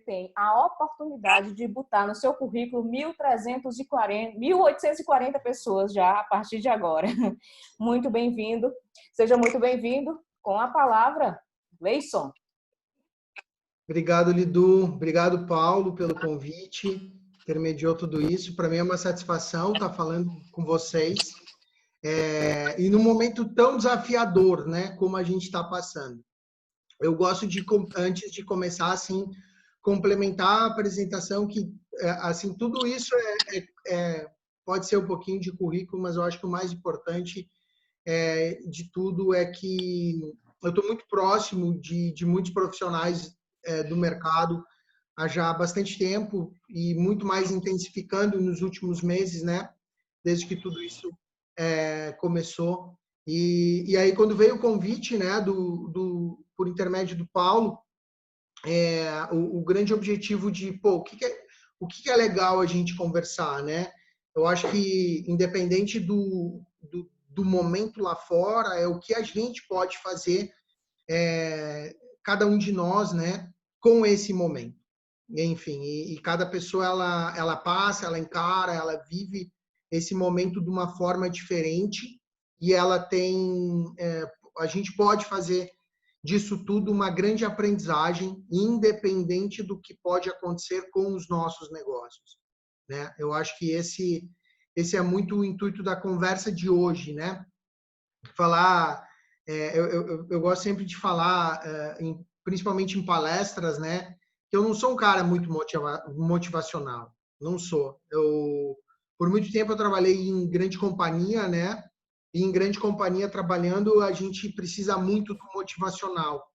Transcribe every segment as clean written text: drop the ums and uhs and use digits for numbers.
tem a oportunidade de botar no seu currículo 1.840 pessoas já a partir de agora. Muito bem-vindo. Seja muito bem-vindo. Com a palavra, Leison. Obrigado, Lidu. Obrigado, Paulo, pelo convite. Intermediou tudo isso. Para mim é uma satisfação estar falando com vocês. E num momento tão desafiador, né, como a gente está passando. Eu gosto de, antes de começar, assim, complementar a apresentação, que, assim, tudo isso pode ser um pouquinho de currículo, mas eu acho que o mais importante de tudo é que eu estou muito próximo de muitos profissionais do mercado há já bastante tempo e muito mais intensificando nos últimos meses, né? Desde que tudo isso começou. E aí, quando veio o convite, né, por intermédio do Paulo, o grande objetivo de, pô, o que é legal a gente conversar, né? Eu acho que, independente do momento lá fora, é o que a gente pode fazer, cada um de nós, né, com esse momento. Enfim, e cada pessoa, ela passa, ela encara, ela vive esse momento de uma forma diferente e ela tem, a gente pode fazer disso tudo uma grande aprendizagem, independente do que pode acontecer com os nossos negócios, né? Eu acho que esse é muito o intuito da conversa de hoje, né? Falar, eu gosto sempre de falar, principalmente em palestras, né? Que eu não sou um cara muito motivacional, não sou. Por muito tempo eu trabalhei em grande companhia, né? E em grande companhia trabalhando, a gente precisa muito do motivacional.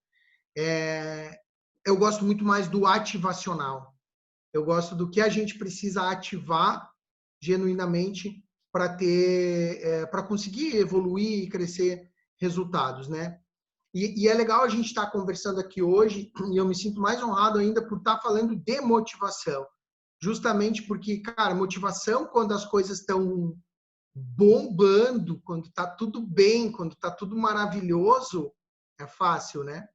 Eu gosto muito mais do ativacional. Eu gosto do que a gente precisa ativar genuinamente para conseguir evoluir e crescer resultados, né? E é legal a gente estar conversando aqui hoje, e eu me sinto mais honrado ainda por estar falando de motivação. Justamente porque, cara, motivação, quando as coisas estão bombando, quando está tudo bem, quando está tudo maravilhoso, é fácil, né?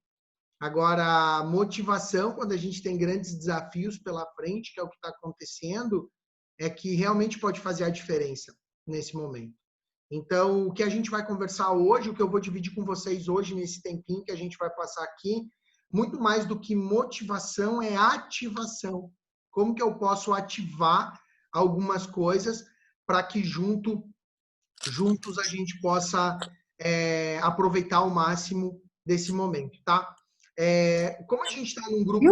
Agora, motivação, quando a gente tem grandes desafios pela frente, que é o que está acontecendo, é que realmente pode fazer a diferença nesse momento. Então, o que a gente vai conversar hoje, o que eu vou dividir com vocês hoje, nesse tempinho que a gente vai passar aqui, muito mais do que motivação, é ativação. Como que eu posso ativar algumas coisas para que juntos a gente possa aproveitar ao máximo desse momento, tá? Como a gente está num grupo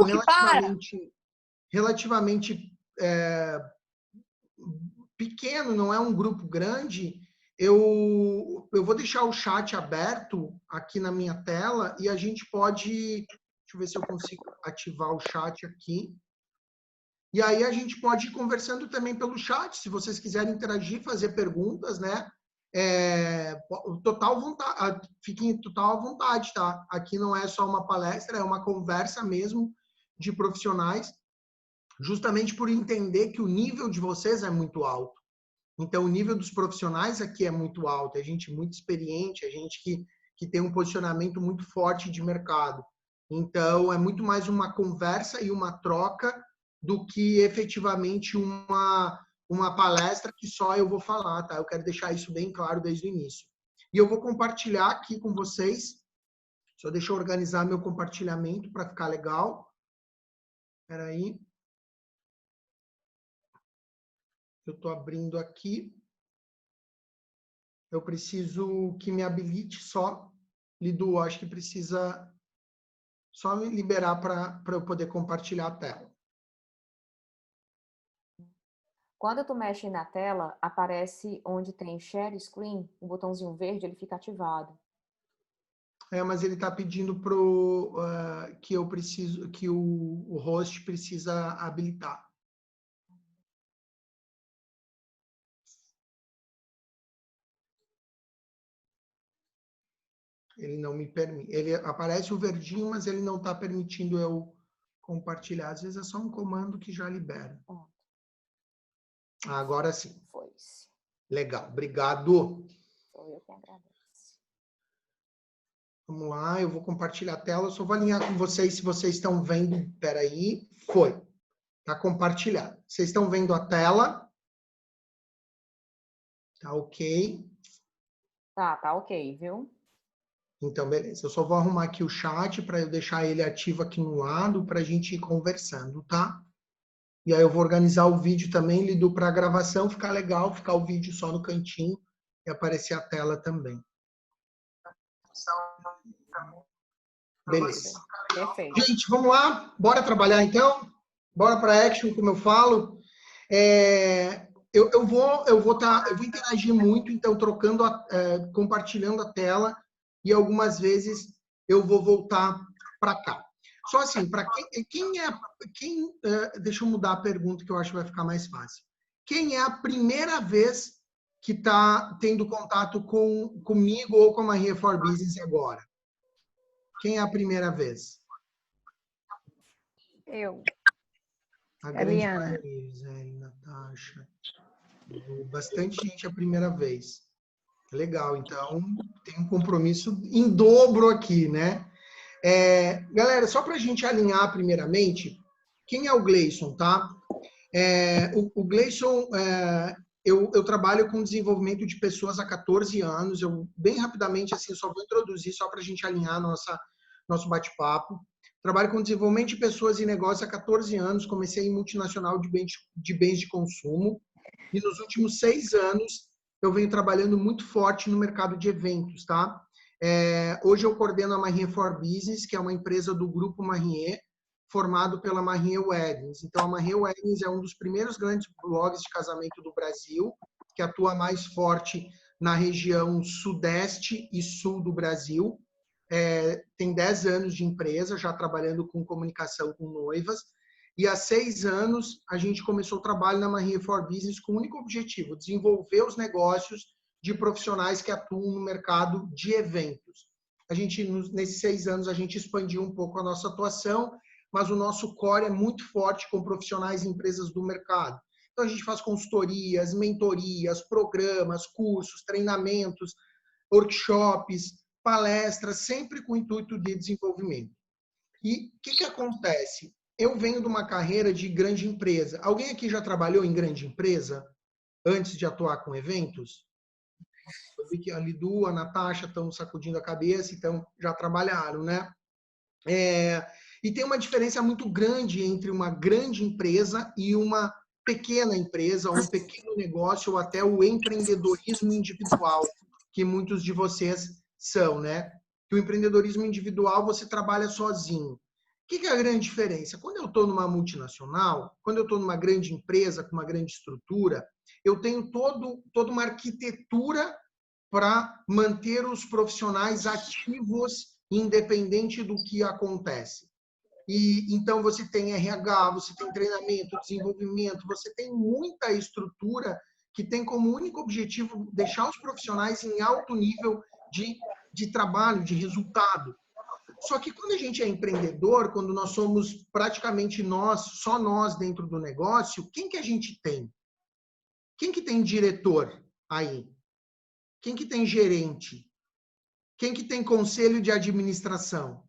relativamente pequeno, não é um grupo grande, eu vou deixar o chat aberto aqui na minha tela e a gente pode... Deixa eu ver se eu consigo ativar o chat aqui. E aí a gente pode ir conversando também pelo chat, se vocês quiserem interagir, fazer perguntas, né? Total vontade, fiquem total à vontade, tá? Aqui não é só uma palestra, é uma conversa mesmo de profissionais, justamente por entender que o nível de vocês é muito alto. Então, o nível dos profissionais aqui é muito alto, é gente muito experiente, é gente que tem um posicionamento muito forte de mercado. Então, é muito mais uma conversa e uma troca do que efetivamente uma palestra que só eu vou falar, tá? Eu quero deixar isso bem claro desde o início. E eu vou compartilhar aqui com vocês, só deixa eu organizar meu compartilhamento para ficar legal. Espera aí. Eu estou abrindo aqui. Eu preciso que me habilite só. Lidu, acho que precisa só me liberar para eu poder compartilhar a tela. Quando tu mexe na tela, aparece onde tem Share Screen, o botãozinho verde, ele fica ativado. Mas ele está pedindo que eu preciso, que o host precisa habilitar. Ele não me permite. Ele aparece o verdinho, mas ele não está permitindo eu compartilhar. Às vezes é só um comando que já libera. Agora sim. Foi-se. Legal, obrigado. Sou eu que agradeço. Vamos lá, eu vou compartilhar a tela, eu só vou alinhar com vocês se vocês estão vendo. Espera aí, foi. Tá compartilhado. Vocês estão vendo a tela? Tá ok? Tá ok, viu? Então, beleza. Eu só vou arrumar aqui o chat para eu deixar ele ativo aqui no lado para a gente ir conversando, tá? E aí eu vou organizar o vídeo também, Lidu, para a gravação ficar legal, ficar o vídeo só no cantinho e aparecer a tela também. Beleza. Perfeito. Gente, vamos lá? Bora trabalhar então? Bora para action, como eu falo. Eu vou interagir muito, então trocando, compartilhando a tela e algumas vezes eu vou voltar para cá. Só assim, para deixa eu mudar a pergunta que eu acho que vai ficar mais fácil. Quem é a primeira vez que está tendo contato comigo ou com a Maria for Business agora? Quem é a primeira vez? Eu. A grande Eliana. maioria, Gisele, Natasha. Bastante gente a primeira vez. Legal, então tem um compromisso em dobro aqui, né? Galera, só para a gente alinhar primeiramente, quem é o Gleison, tá? O Gleison, eu trabalho com desenvolvimento de pessoas há 14 anos. Eu, bem rapidamente, assim, só vou introduzir só para a gente alinhar nosso bate-papo. Trabalho com desenvolvimento de pessoas e negócios há 14 anos. Comecei em multinacional de bens de consumo. E nos últimos 6 anos, eu venho trabalhando muito forte no mercado de eventos, tá? Hoje eu coordeno a Marrier for Business, que é uma empresa do Grupo Marrier, formado pela Marrier Weddings. Então, a Marrier Weddings é um dos primeiros grandes blogs de casamento do Brasil, que atua mais forte na região sudeste e sul do Brasil. Tem 10 anos de empresa, já trabalhando com comunicação com noivas. E há 6 anos, a gente começou o trabalho na Marrier for Business com o único objetivo, desenvolver os negócios de profissionais que atuam no mercado de eventos. Nesses 6 anos, a gente expandiu um pouco a nossa atuação, mas o nosso core é muito forte com profissionais e empresas do mercado. Então, a gente faz consultorias, mentorias, programas, cursos, treinamentos, workshops, palestras, sempre com o intuito de desenvolvimento. E o que acontece? Eu venho de uma carreira de grande empresa. Alguém aqui já trabalhou em grande empresa antes de atuar com eventos? Eu vi que a Lidu, a Natasha estão sacudindo a cabeça, então já trabalharam, né? E tem uma diferença muito grande entre uma grande empresa e uma pequena empresa, um pequeno negócio ou até o empreendedorismo individual, que muitos de vocês são, né? Que o empreendedorismo individual você trabalha sozinho. O que é a grande diferença? Quando eu estou numa multinacional, quando eu estou numa grande empresa com uma grande estrutura, eu tenho toda uma arquitetura para manter os profissionais ativos, independente do que acontece. E então você tem RH, você tem treinamento, desenvolvimento, você tem muita estrutura que tem como único objetivo deixar os profissionais em alto nível de trabalho, de resultado. Só que quando a gente é empreendedor, quando nós somos praticamente só nós dentro do negócio, quem que a gente tem? Quem que tem diretor aí? Quem que tem gerente? Quem que tem conselho de administração?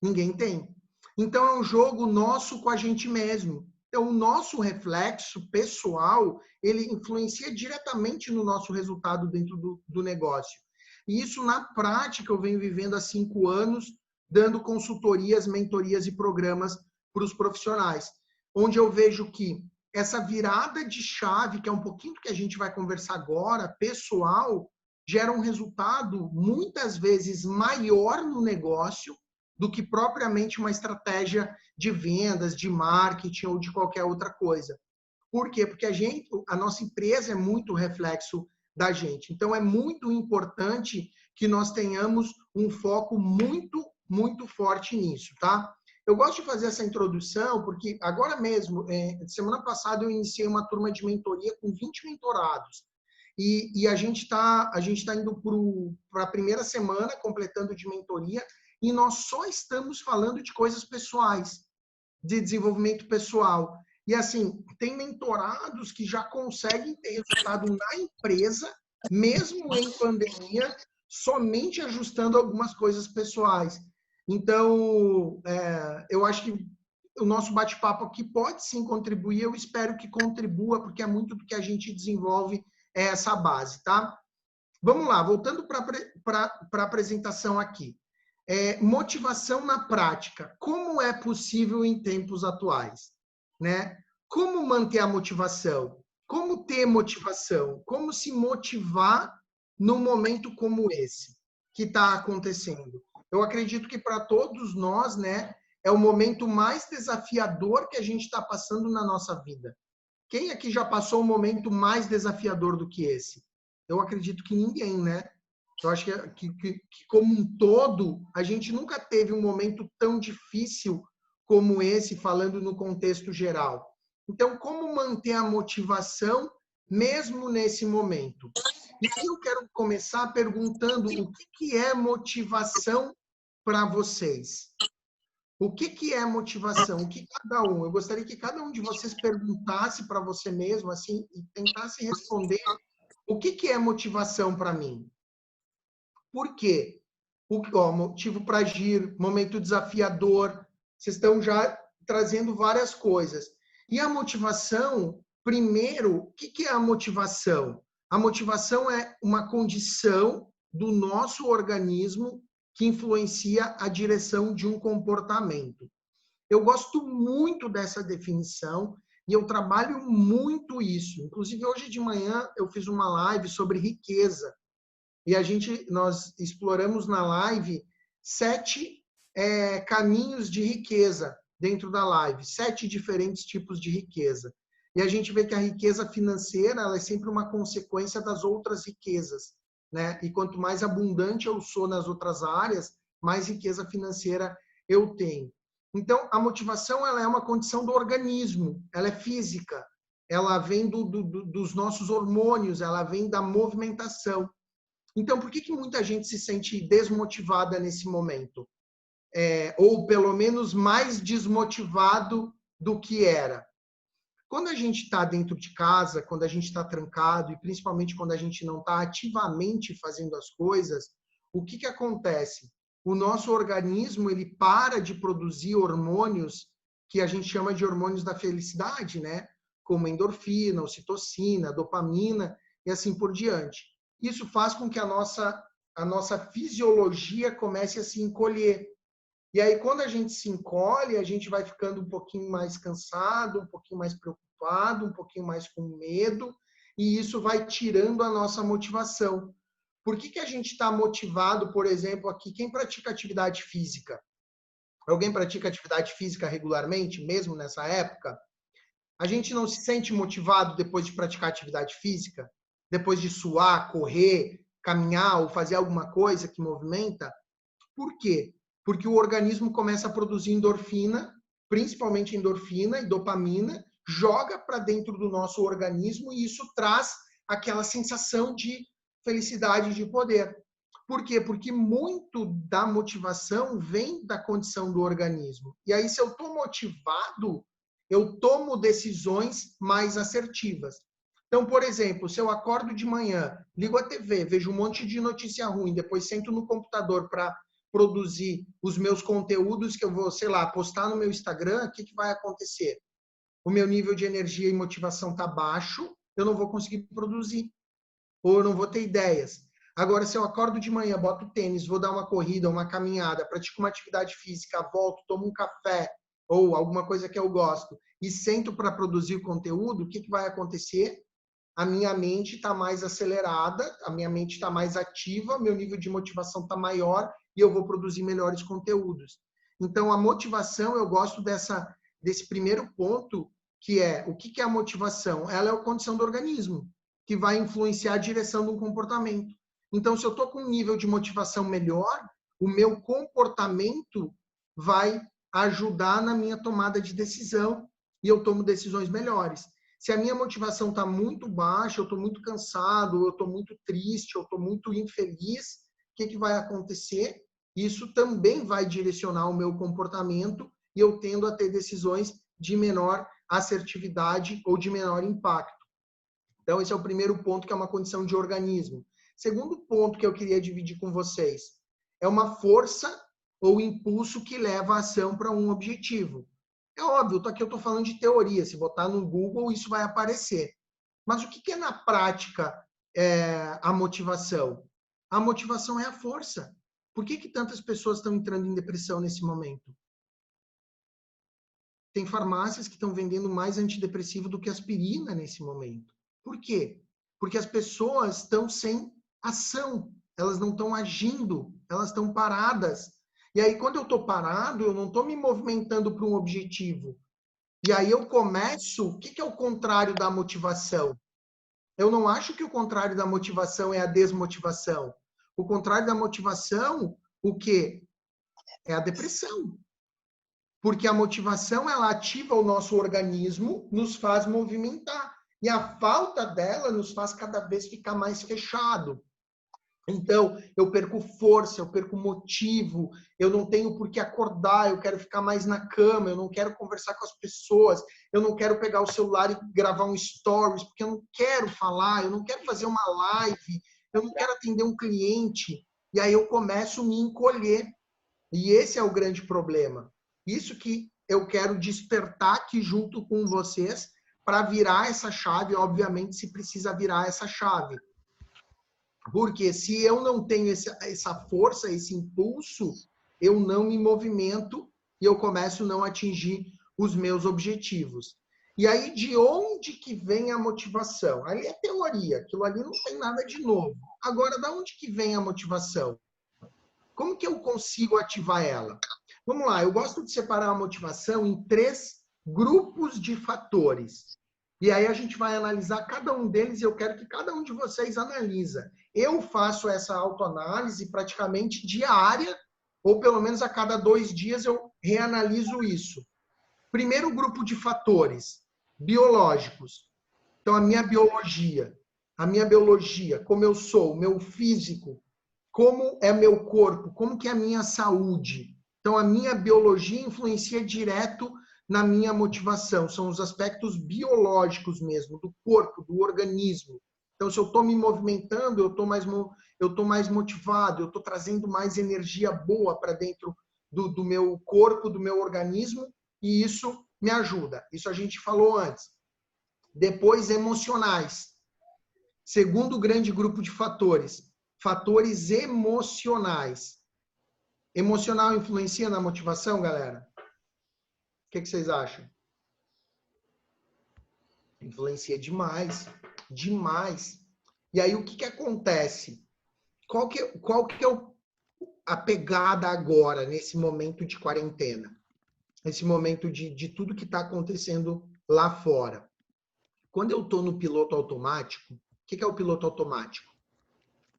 Ninguém tem. Então, é um jogo nosso com a gente mesmo. Então, o nosso reflexo pessoal, ele influencia diretamente no nosso resultado dentro do negócio. E isso, na prática, eu venho vivendo há 5 anos, dando consultorias, mentorias e programas para os profissionais, onde eu vejo que essa virada de chave, que é um pouquinho do que a gente vai conversar agora, pessoal, gera um resultado muitas vezes maior no negócio do que propriamente uma estratégia de vendas, de marketing ou de qualquer outra coisa. Por quê? Porque a nossa empresa é muito reflexo da gente. Então, é muito importante que nós tenhamos um foco muito, muito forte nisso, tá? Eu gosto de fazer essa introdução porque agora mesmo, semana passada, eu iniciei uma turma de mentoria com 20 mentorados. E a gente tá indo para a primeira semana, completando de mentoria, e nós só estamos falando de coisas pessoais, de desenvolvimento pessoal. E assim, tem mentorados que já conseguem ter resultado na empresa, mesmo em pandemia, somente ajustando algumas coisas pessoais. Então, eu acho que o nosso bate-papo aqui pode sim contribuir, eu espero que contribua, porque é muito do que a gente desenvolve essa base, tá? Vamos lá, voltando para a apresentação aqui. Motivação na prática. Como é possível em tempos atuais? Né? Como manter a motivação? Como ter motivação? Como se motivar num momento como esse que está acontecendo? Eu acredito que para todos nós, né, é o momento mais desafiador que a gente está passando na nossa vida. Quem aqui já passou um momento mais desafiador do que esse? Eu acredito que ninguém, né? Eu acho que como um todo, a gente nunca teve um momento tão difícil como esse, falando no contexto geral. Então, como manter a motivação mesmo nesse momento? E aí eu quero começar perguntando o que é motivação para vocês? O que é motivação? O que cada um? Eu gostaria que cada um de vocês perguntasse para você mesmo, assim, e tentasse responder o que é motivação para mim. Por quê? Motivo para agir, momento desafiador. Vocês estão já trazendo várias coisas. E a motivação, primeiro, o que é a motivação? A motivação é uma condição do nosso organismo que influencia a direção de um comportamento. Eu gosto muito dessa definição e eu trabalho muito isso. Inclusive, hoje de manhã eu fiz uma live sobre riqueza. E nós exploramos na live 7 caminhos de riqueza dentro da live, 7 diferentes tipos de riqueza. E a gente vê que a riqueza financeira ela é sempre uma consequência das outras riquezas, né? E quanto mais abundante eu sou nas outras áreas, mais riqueza financeira eu tenho. Então, a motivação ela é uma condição do organismo, ela é física, ela vem dos nossos hormônios, ela vem da movimentação. Então, por que muita gente se sente desmotivada nesse momento? Ou, pelo menos, mais desmotivado do que era? Quando a gente está dentro de casa, quando a gente está trancado, e principalmente quando a gente não está ativamente fazendo as coisas, o que acontece? O nosso organismo ele para de produzir hormônios que a gente chama de hormônios da felicidade, né? Como endorfina, ocitocina, dopamina e assim por diante. Isso faz com que a nossa fisiologia comece a se encolher. E aí, quando a gente se encolhe, a gente vai ficando um pouquinho mais cansado, um pouquinho mais preocupado, um pouquinho mais com medo, e isso vai tirando a nossa motivação. Por que a gente está motivado, por exemplo, aqui? Quem pratica atividade física? Alguém pratica atividade física regularmente, mesmo nessa época? A gente não se sente motivado depois de praticar atividade física? Depois de suar, correr, caminhar ou fazer alguma coisa que movimenta? Por quê? Porque o organismo começa a produzir endorfina, principalmente endorfina e dopamina, joga para dentro do nosso organismo e isso traz aquela sensação de felicidade, de poder. Por quê? Porque muito da motivação vem da condição do organismo. E aí, se eu estou motivado, eu tomo decisões mais assertivas. Então, por exemplo, se eu acordo de manhã, ligo a TV, vejo um monte de notícia ruim, depois sento no computador para produzir os meus conteúdos que eu vou, sei lá, postar no meu Instagram, o que vai acontecer? O meu nível de energia e motivação está baixo, eu não vou conseguir produzir, ou eu não vou ter ideias. Agora, se eu acordo de manhã, boto tênis, vou dar uma corrida, uma caminhada, pratico uma atividade física, volto, tomo um café, ou alguma coisa que eu gosto, e sento para produzir o conteúdo, o que vai acontecer? A minha mente está mais acelerada, a minha mente está mais ativa, meu nível de motivação está maior e eu vou produzir melhores conteúdos. Então, a motivação, eu gosto desse primeiro ponto, que é o que é a motivação? Ela é a condição do organismo, que vai influenciar a direção de um comportamento. Então, se eu estou com um nível de motivação melhor, o meu comportamento vai ajudar na minha tomada de decisão e eu tomo decisões melhores. Se a minha motivação está muito baixa, eu estou muito cansado, eu estou muito triste, eu estou muito infeliz, o que vai acontecer? Isso também vai direcionar o meu comportamento e eu tendo a ter decisões de menor assertividade ou de menor impacto. Então, esse é o primeiro ponto, que é uma condição de organismo. Segundo ponto que eu queria dividir com vocês. É uma força ou impulso que leva a ação para um objetivo. É óbvio, aqui eu estou falando de teoria. Se botar no Google, isso vai aparecer. Mas o que é na prática a motivação? A motivação é a força. Por que tantas pessoas estão entrando em depressão nesse momento? Tem farmácias que estão vendendo mais antidepressivo do que aspirina nesse momento. Por quê? Porque as pessoas estão sem ação. Elas não estão agindo. Elas estão paradas. E aí, quando eu estou parado, eu não estou me movimentando para um objetivo. E aí eu começo... O que é o contrário da motivação? Eu não acho que o contrário da motivação é a desmotivação. O contrário da motivação, o quê? É a depressão. Porque a motivação, ela ativa o nosso organismo, nos faz movimentar. E a falta dela nos faz cada vez ficar mais fechado. Então, eu perco força, eu perco motivo, eu não tenho por que acordar, eu quero ficar mais na cama, eu não quero conversar com as pessoas, eu não quero pegar o celular e gravar um stories, porque eu não quero falar, eu não quero fazer uma live, eu não quero atender um cliente. E aí eu começo a me encolher. E esse é o grande problema. Isso que eu quero despertar aqui junto com vocês para virar essa chave. Obviamente, se precisa virar essa chave. Porque se eu não tenho essa força, esse impulso, eu não me movimento e eu começo a não atingir os meus objetivos. E aí, de onde que vem a motivação? Ali é teoria, aquilo ali não tem nada de novo. Agora, de onde que vem a motivação? Como que eu consigo ativar ela? Vamos lá, eu gosto de separar a motivação em 3 grupos de fatores. E aí a gente vai analisar cada um deles e eu quero que cada um de vocês analisa. Eu faço essa autoanálise praticamente diária, ou pelo menos a cada 2 dias eu reanaliso isso. Primeiro grupo de fatores, biológicos. Então, a minha biologia, como eu sou, o meu físico, como é meu corpo, como que é a minha saúde. Então, a minha biologia influencia direto na minha motivação. São os aspectos biológicos mesmo, do corpo, do organismo. Então, se eu estou me movimentando, eu estou mais motivado, eu estou trazendo mais energia boa para dentro do meu corpo, do meu organismo, e isso me ajuda. Isso a gente falou antes. Depois, emocionais. Segundo grande grupo de fatores. Fatores emocionais. Emocional influencia na motivação, galera? O que vocês acham? Influencia demais. Demais. E aí, o que acontece? Qual que é a pegada agora, nesse momento de quarentena? Nesse momento de tudo que está acontecendo lá fora. Quando eu estou no piloto automático, o que é o piloto automático?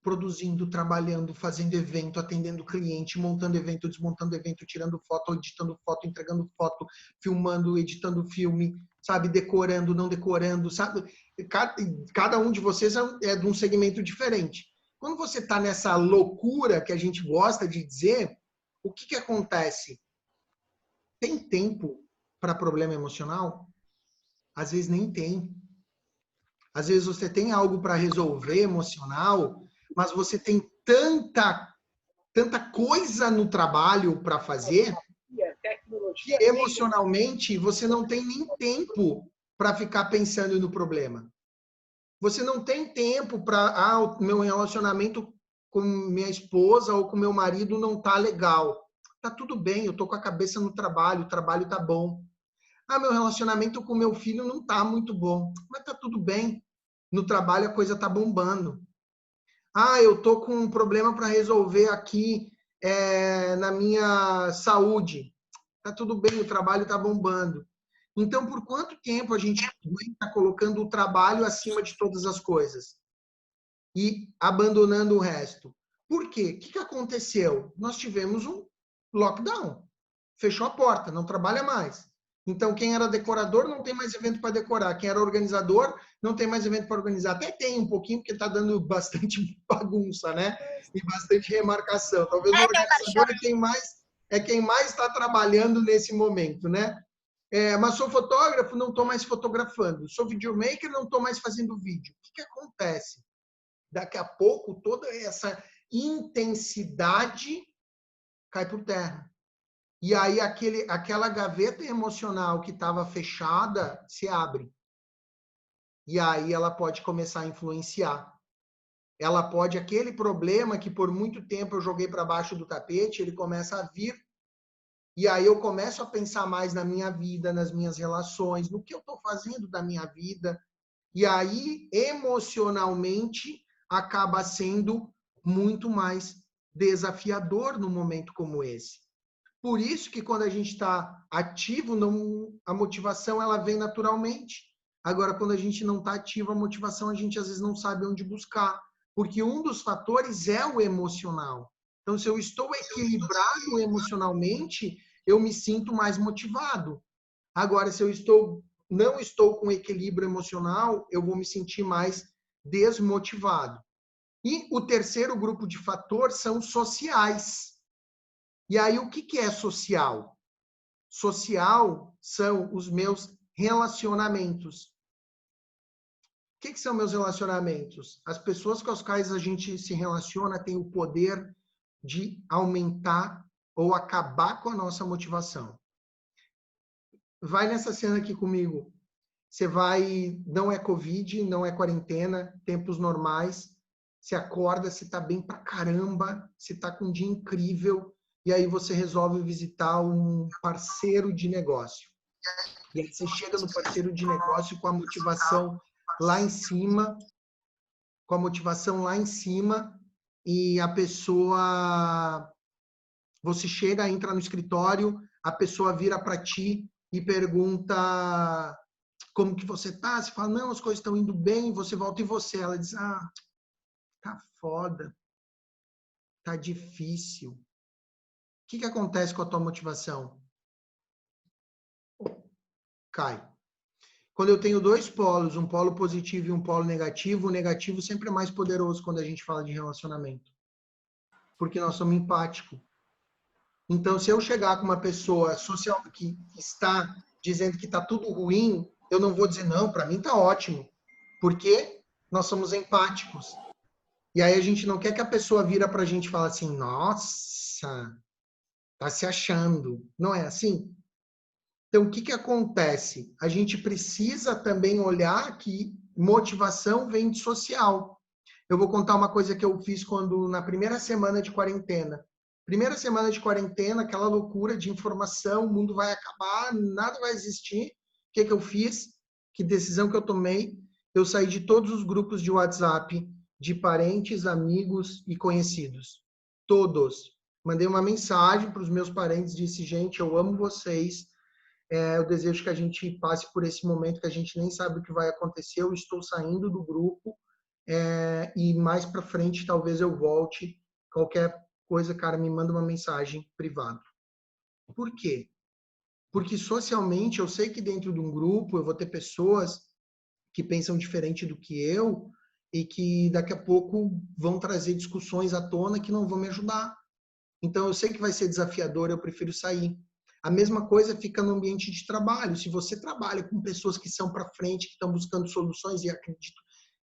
Produzindo, trabalhando, fazendo evento, atendendo cliente, montando evento, desmontando evento, tirando foto, editando foto, entregando foto, filmando, editando filme, sabe? Decorando, não decorando, sabe? Cada um de vocês é de um segmento diferente. Quando você está nessa loucura que a gente gosta de dizer, o que acontece? Tem tempo para problema emocional? Às vezes nem tem. Às vezes você tem algo para resolver emocional, mas você tem tanta coisa no trabalho para fazer que emocionalmente você não tem nem tempo para ficar pensando no problema. Você não tem tempo para, o meu relacionamento com minha esposa ou com meu marido não tá legal. Tá tudo bem, eu tô com a cabeça no trabalho, o trabalho tá bom. Meu relacionamento com meu filho não tá muito bom, mas tá tudo bem. No trabalho a coisa tá bombando. Eu tô com um problema para resolver aqui na minha saúde. Tá tudo bem, o trabalho tá bombando. Então, por quanto tempo a gente está colocando o trabalho acima de todas as coisas e abandonando o resto? Por quê? O que aconteceu? Nós tivemos um lockdown. Fechou a porta, não trabalha mais. Então, quem era decorador não tem mais evento para decorar. Quem era organizador não tem mais evento para organizar. Até tem um pouquinho, porque está dando bastante bagunça, né? E bastante remarcação. Talvez o organizador é quem mais está trabalhando nesse momento, né? Mas sou fotógrafo, não estou mais fotografando. Sou videomaker, não estou mais fazendo vídeo. O que acontece? daqui a pouco toda essa intensidade cai por terra. E aí aquela gaveta emocional que estava fechada se abre. E aí ela pode começar a influenciar. Ela pode, aquele problema que por muito tempo eu joguei para baixo do tapete, ele começa a vir. E aí eu começo a pensar mais na minha vida, nas minhas relações, no que eu estou fazendo da minha vida. E aí, emocionalmente, acaba sendo muito mais desafiador num momento como esse. Por isso que quando a gente está ativo, a motivação ela vem naturalmente. Agora, quando a gente não está ativo, a motivação a gente às vezes não sabe onde buscar. Porque um dos fatores é o emocional. Então, se eu estou equilibrado emocionalmente, eu me sinto mais motivado. Agora, se eu não estou com equilíbrio emocional, eu vou me sentir mais desmotivado. E o terceiro grupo de fatores são sociais. E aí, o que é social? Social são os meus relacionamentos. O que são meus relacionamentos? As pessoas com as quais a gente se relaciona têm o poder de aumentar ou acabar com a nossa motivação. Vai nessa cena aqui comigo. Você vai, não é Covid, não é quarentena, tempos normais. Você acorda, você tá bem pra caramba, você tá com um dia incrível, e aí você resolve visitar um parceiro de negócio. E aí você chega no parceiro de negócio com a motivação lá em cima, e a pessoa, você chega, entra no escritório, a pessoa vira para ti e pergunta como que você tá? Você fala, não, as coisas estão indo bem, você volta e você. Ela diz, tá foda, tá difícil. O que acontece com a tua motivação? Cai. Quando eu tenho dois polos, um polo positivo e um polo negativo, o negativo sempre é mais poderoso quando a gente fala de relacionamento. Porque nós somos empáticos. Então, se eu chegar com uma pessoa social que está dizendo que está tudo ruim, eu não vou dizer, não, para mim está ótimo. Porque nós somos empáticos. E aí a gente não quer que a pessoa vira para a gente e fala assim, nossa, tá se achando. Não é assim? Então, o que acontece? A gente precisa também olhar que motivação vem de social. Eu vou contar uma coisa que eu fiz na primeira semana de quarentena. Primeira semana de quarentena, aquela loucura de informação, o mundo vai acabar, nada vai existir. O que eu fiz? Que decisão que eu tomei? Eu saí de todos os grupos de WhatsApp de parentes, amigos e conhecidos. Todos. Mandei uma mensagem para os meus parentes, disse, gente, eu amo vocês, eu desejo que a gente passe por esse momento que a gente nem sabe o que vai acontecer, eu estou saindo do grupo, e mais para frente talvez eu volte. Qualquer coisa, cara, me manda uma mensagem privada. Por quê? Porque socialmente eu sei que dentro de um grupo eu vou ter pessoas que pensam diferente do que eu e que daqui a pouco vão trazer discussões à tona que não vão me ajudar. Então eu sei que vai ser desafiador, eu prefiro sair. A mesma coisa fica no ambiente de trabalho. Se você trabalha com pessoas que são para frente, que estão buscando soluções, e acredito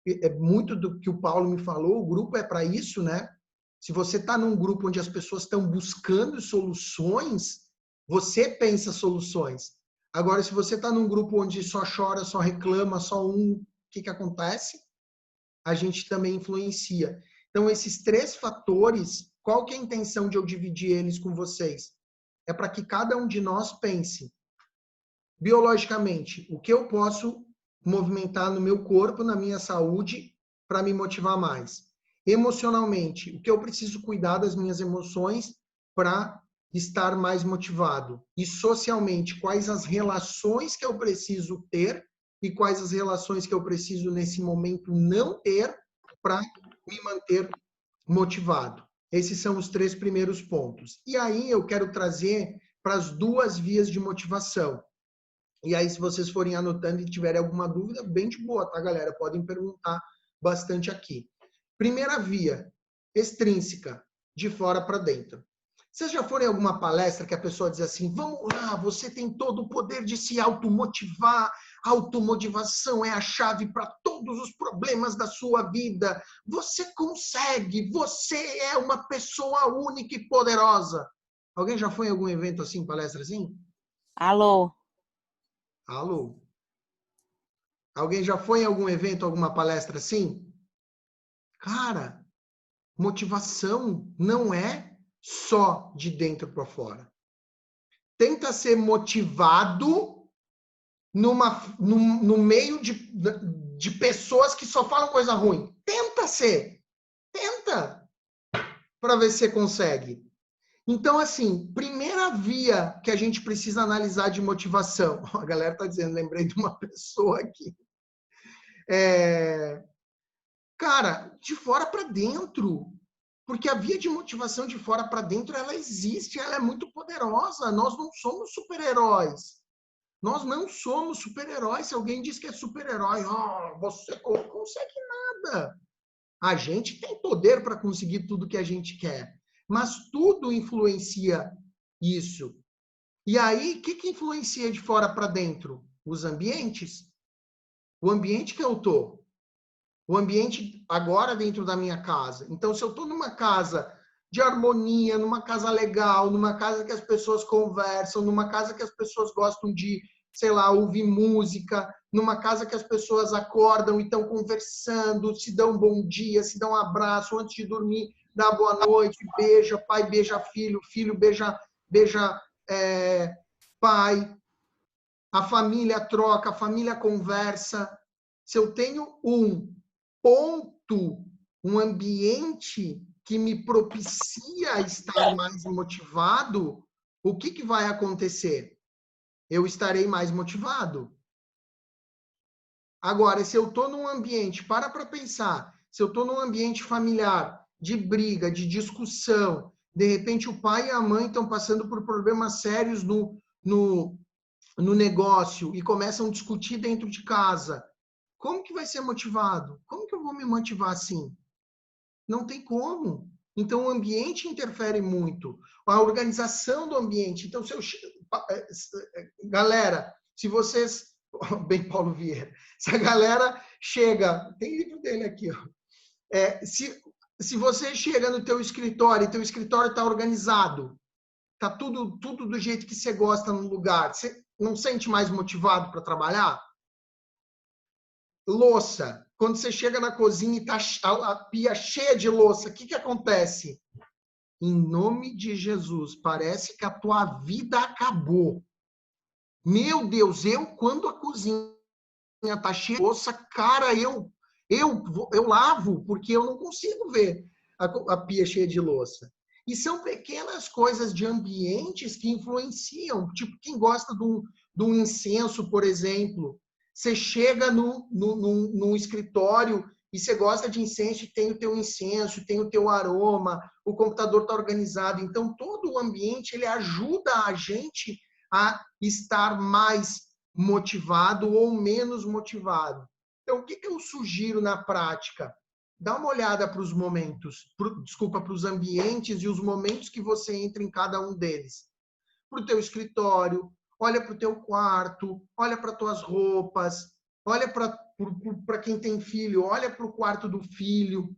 é muito do que o Paulo me falou, o grupo é para isso, né? Se você está num grupo onde as pessoas estão buscando soluções, você pensa soluções. Agora, se você está num grupo onde só chora, só reclama, só o que acontece? A gente também influencia. Então, esses três fatores, qual que é a intenção de eu dividir eles com vocês? É para que cada um de nós pense, biologicamente, o que eu posso movimentar no meu corpo, na minha saúde, para me motivar mais. Emocionalmente, o que eu preciso cuidar das minhas emoções para estar mais motivado. E socialmente, quais as relações que eu preciso ter e quais as relações que eu preciso nesse momento não ter para me manter motivado. Esses são os três primeiros pontos. E aí eu quero trazer para as duas vias de motivação. E aí, se vocês forem anotando e tiverem alguma dúvida, bem de boa, tá, galera? Podem perguntar bastante aqui. Primeira via, extrínseca, de fora para dentro. Vocês já foram em alguma palestra que a pessoa diz assim, vamos lá, você tem todo o poder de se automotivar, automotivação é a chave para todos os problemas da sua vida. Você consegue, você é uma pessoa única e poderosa. Alguém já foi em algum evento assim, palestra assim? Alô? Alô? Alguém já foi em algum evento, alguma palestra assim? Cara, motivação não é só de dentro para fora. Tenta ser motivado no meio de pessoas que só falam coisa ruim. Tenta ser. Tenta. Para ver se você consegue. Então, assim, primeira via que a gente precisa analisar de motivação. A galera está dizendo, lembrei de uma pessoa aqui. Cara, de fora para dentro. Porque a via de motivação de fora para dentro, ela existe, ela é muito poderosa. Nós não somos super-heróis. Nós não somos super-heróis. Se alguém diz que é super-herói, você não consegue nada. A gente tem poder para conseguir tudo que a gente quer. Mas tudo influencia isso. E aí, o que influencia de fora para dentro? Os ambientes. O ambiente que eu estou. O ambiente agora dentro da minha casa. Então, se eu estou numa casa de harmonia, numa casa legal, numa casa que as pessoas conversam, numa casa que as pessoas gostam de, sei lá, ouvir música, numa casa que as pessoas acordam e estão conversando, se dão um bom dia, se dão um abraço antes de dormir, dá boa noite, beija, pai beija filho, filho beija pai, a família troca, a família conversa. Se eu tenho um ambiente que me propicia estar mais motivado, o que vai acontecer? Eu estarei mais motivado. Agora, se eu estou num ambiente, para pensar, se eu estou num ambiente familiar, de briga, de discussão, de repente o pai e a mãe estão passando por problemas sérios no negócio e começam a discutir dentro de casa, como que vai ser motivado? Como que eu vou me motivar assim? Não tem como. Então, o ambiente interfere muito. A organização do ambiente. Então, galera, se vocês... Bem, Paulo Vieira. Se a galera chega... Tem livro dele aqui, ó. Se você chega no teu escritório e teu escritório está organizado, está tudo do jeito que você gosta no lugar, você não sente mais motivado para trabalhar? Louça. Quando você chega na cozinha e está a pia cheia de louça, o que acontece? Em nome de Jesus, parece que a tua vida acabou. Meu Deus, quando a cozinha está cheia de louça, cara, eu lavo, porque eu não consigo ver a pia cheia de louça. E são pequenas coisas de ambientes que influenciam. Tipo, quem gosta de um incenso, por exemplo, você chega num escritório e você gosta de incenso, tem o teu incenso, tem o teu aroma, o computador está organizado. Então, todo o ambiente ele ajuda a gente a estar mais motivado ou menos motivado. Então, o que eu sugiro na prática? Dá uma olhada para os momentos, para os ambientes e os momentos que você entra em cada um deles. Para o teu escritório, olha para o teu quarto, olha para tuas roupas, olha para quem tem filho, olha para o quarto do filho,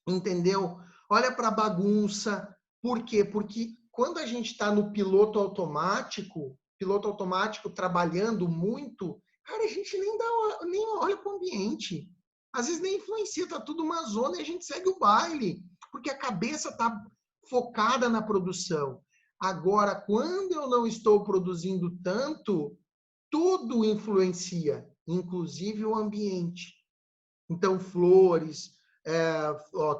entendeu? Olha para a bagunça. Por quê? Porque quando a gente está no piloto automático trabalhando muito, cara, a gente nem olha para o ambiente. Às vezes nem influencia, tá tudo uma zona e a gente segue o baile, porque a cabeça está focada na produção. Agora, quando eu não estou produzindo tanto, tudo influencia, inclusive o ambiente. Então, flores,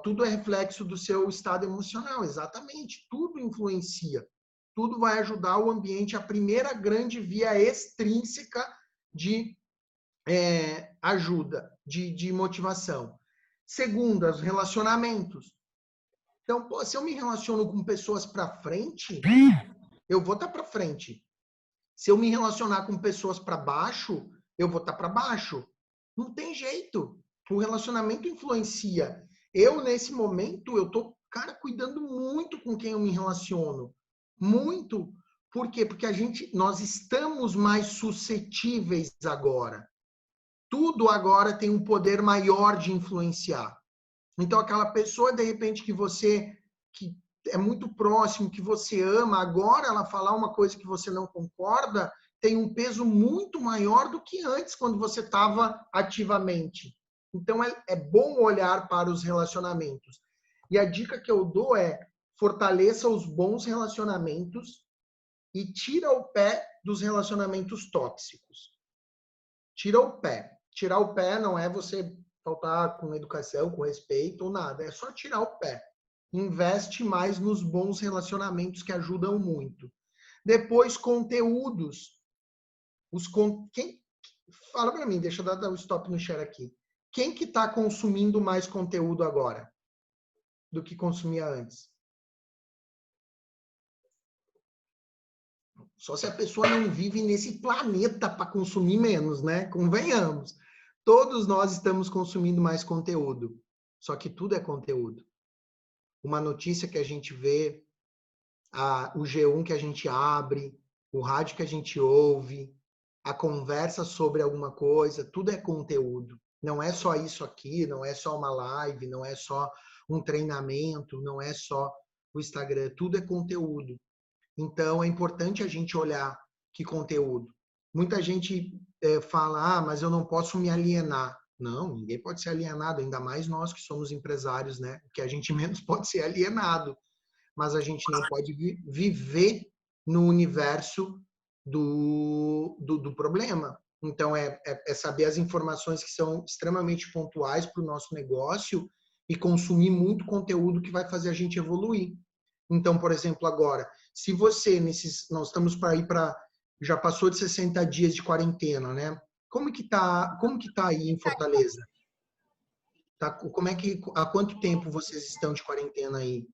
tudo é reflexo do seu estado emocional, exatamente. Tudo influencia. Tudo vai ajudar o ambiente, a primeira grande via extrínseca de ajuda, de motivação. Segunda, os relacionamentos. Então, se eu me relaciono com pessoas para frente, eu vou estar para frente. Se eu me relacionar com pessoas para baixo, eu vou estar para baixo. Não tem jeito. O relacionamento influencia. Eu, nesse momento, eu tô, cara, cuidando muito com quem eu me relaciono. Muito. Por quê? Porque nós estamos mais suscetíveis agora. Tudo agora tem um poder maior de influenciar. Então, aquela pessoa, de repente, que é muito próximo, que você ama, agora ela falar uma coisa que você não concorda, tem um peso muito maior do que antes, quando você estava ativamente. Então, é bom olhar para os relacionamentos. E a dica que eu dou é: fortaleça os bons relacionamentos e tira o pé dos relacionamentos tóxicos. Tira o pé. Tirar o pé não é você faltar com educação, com respeito ou nada. É só tirar o pé. Investe mais nos bons relacionamentos, que ajudam muito. Depois, conteúdos. Fala para mim, deixa eu dar um stop no share aqui. Quem que está consumindo mais conteúdo agora do que consumia antes? Só se a pessoa não vive nesse planeta para consumir menos, né? Convenhamos. Todos nós estamos consumindo mais conteúdo. Só que tudo é conteúdo. Uma notícia que a gente vê, o G1 que a gente abre, o rádio que a gente ouve, a conversa sobre alguma coisa, tudo é conteúdo. Não é só isso aqui, não é só uma live, não é só um treinamento, não é só o Instagram, tudo é conteúdo. Então, é importante a gente olhar que conteúdo. Muita gente fala, mas eu não posso me alienar. Não, ninguém pode ser alienado, ainda mais nós que somos empresários, né? O que a gente menos pode ser alienado. Mas a gente não pode viver no universo do problema. Então, é saber as informações que são extremamente pontuais para o nosso negócio e consumir muito conteúdo que vai fazer a gente evoluir. Então, por exemplo, agora, se você, nós estamos para ir para, já passou de 60 dias de quarentena, né? Como que tá aí em Fortaleza? Há quanto tempo vocês estão de quarentena aí?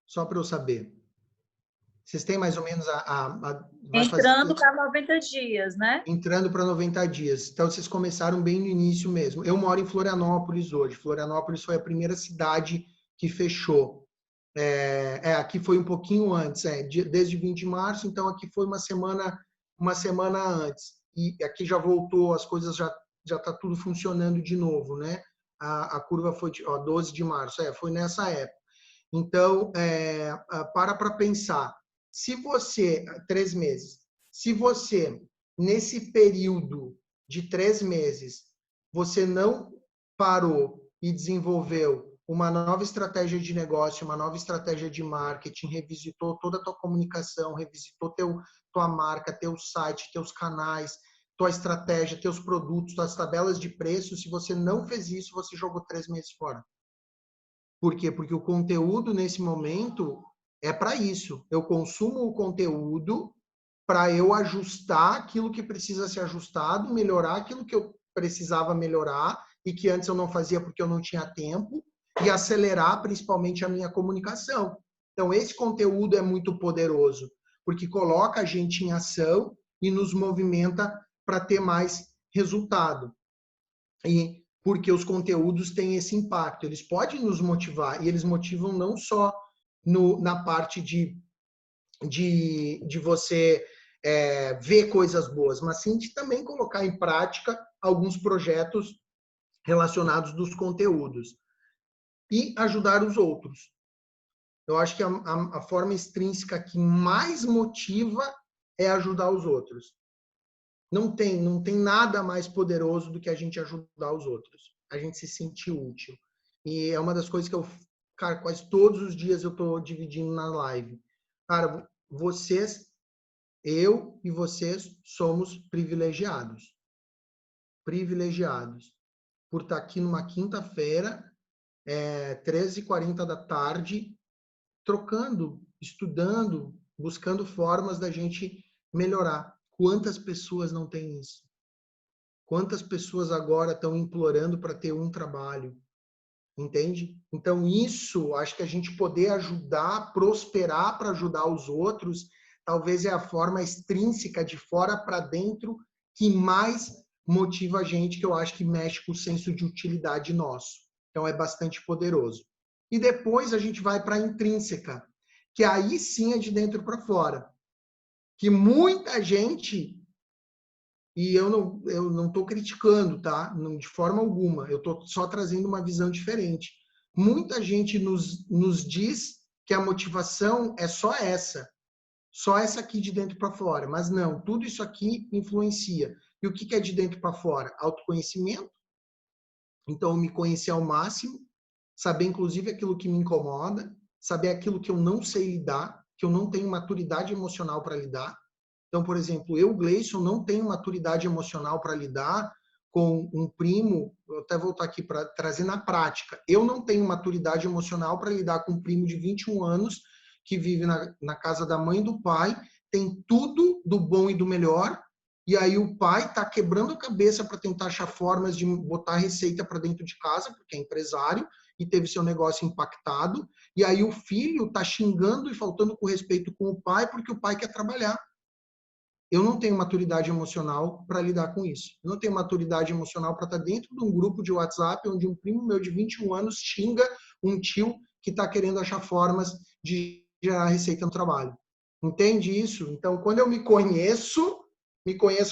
Só para eu saber. Vocês têm mais ou menos vai fazer entrando para 90 dias, né? Entrando para 90 dias. Então, vocês começaram bem no início mesmo. Eu moro em Florianópolis hoje. Florianópolis foi a primeira cidade que fechou. Aqui foi um pouquinho antes, desde 20 de março, então aqui foi uma semana antes. E aqui já voltou, as coisas já está tudo funcionando de novo, né? A curva foi 12 de março, foi nessa época. Então, para pensar. Se você, 3 meses, se você, nesse período de 3 meses, você não parou e desenvolveu uma nova estratégia de negócio, uma nova estratégia de marketing, revisitou toda a tua comunicação, revisitou tua marca, teu site, teus canais, tua estratégia, teus produtos, tuas tabelas de preço, se você não fez isso, você jogou 3 meses fora. Por quê? Porque o conteúdo, nesse momento, é para isso. Eu consumo o conteúdo para eu ajustar aquilo que precisa ser ajustado, melhorar aquilo que eu precisava melhorar e que antes eu não fazia porque eu não tinha tempo, e acelerar principalmente a minha comunicação. Então, esse conteúdo é muito poderoso, porque coloca a gente em ação e nos movimenta para ter mais resultado. E porque os conteúdos têm esse impacto, eles podem nos motivar, e eles motivam não só na parte de você ver coisas boas, mas sim de também colocar em prática alguns projetos relacionados dos conteúdos. E ajudar os outros. Eu acho que a forma extrínseca que mais motiva é ajudar os outros. Não tem nada mais poderoso do que a gente ajudar os outros. A gente se sentir útil. E é uma das coisas que cara, quase todos os dias eu estou dividindo na live. Cara, eu e vocês somos privilegiados. Privilegiados. Por estar aqui numa quinta-feira, 13h40 da tarde, trocando, estudando, buscando formas da gente melhorar. Quantas pessoas não têm isso? Quantas pessoas agora estão implorando para ter um trabalho? Entende? Então, isso, acho que a gente poder ajudar, prosperar para ajudar os outros, talvez é a forma extrínseca, de fora para dentro, que mais motiva a gente, que eu acho que mexe com o senso de utilidade nosso. Então, é bastante poderoso. E depois a gente vai para a intrínseca, que aí sim é de dentro para fora. Que muita gente, e eu não estou criticando, tá? Não, de forma alguma, eu estou só trazendo uma visão diferente. Muita gente nos diz que a motivação é só essa aqui de dentro para fora. Mas não, tudo isso aqui influencia. E o que é de dentro para fora? Autoconhecimento. Então, eu me conhecer ao máximo, saber inclusive aquilo que me incomoda, saber aquilo que eu não sei lidar, que eu não tenho maturidade emocional para lidar. Então, por exemplo, eu, Gleison, não tenho maturidade emocional para lidar com um primo, vou até voltar aqui para trazer na prática. Eu não tenho maturidade emocional para lidar com um primo de 21 anos que vive na casa da mãe e do pai, tem tudo do bom e do melhor, e aí o pai está quebrando a cabeça para tentar achar formas de botar receita para dentro de casa, porque é empresário e teve seu negócio impactado, e aí o filho está xingando e faltando com respeito com o pai porque o pai quer trabalhar. Eu não tenho maturidade emocional para lidar com isso. Eu não tenho maturidade emocional para estar dentro de um grupo de WhatsApp onde um primo meu de 21 anos xinga um tio que está querendo achar formas de gerar receita no trabalho. Entende isso? Então, quando eu me conheço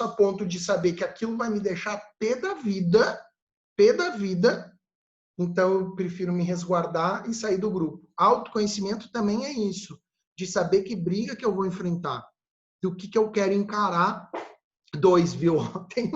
a ponto de saber que aquilo vai me deixar pé da vida, então eu prefiro me resguardar e sair do grupo. Autoconhecimento também é isso, de saber que briga que eu vou enfrentar, do que eu quero encarar. 2, viu? Tem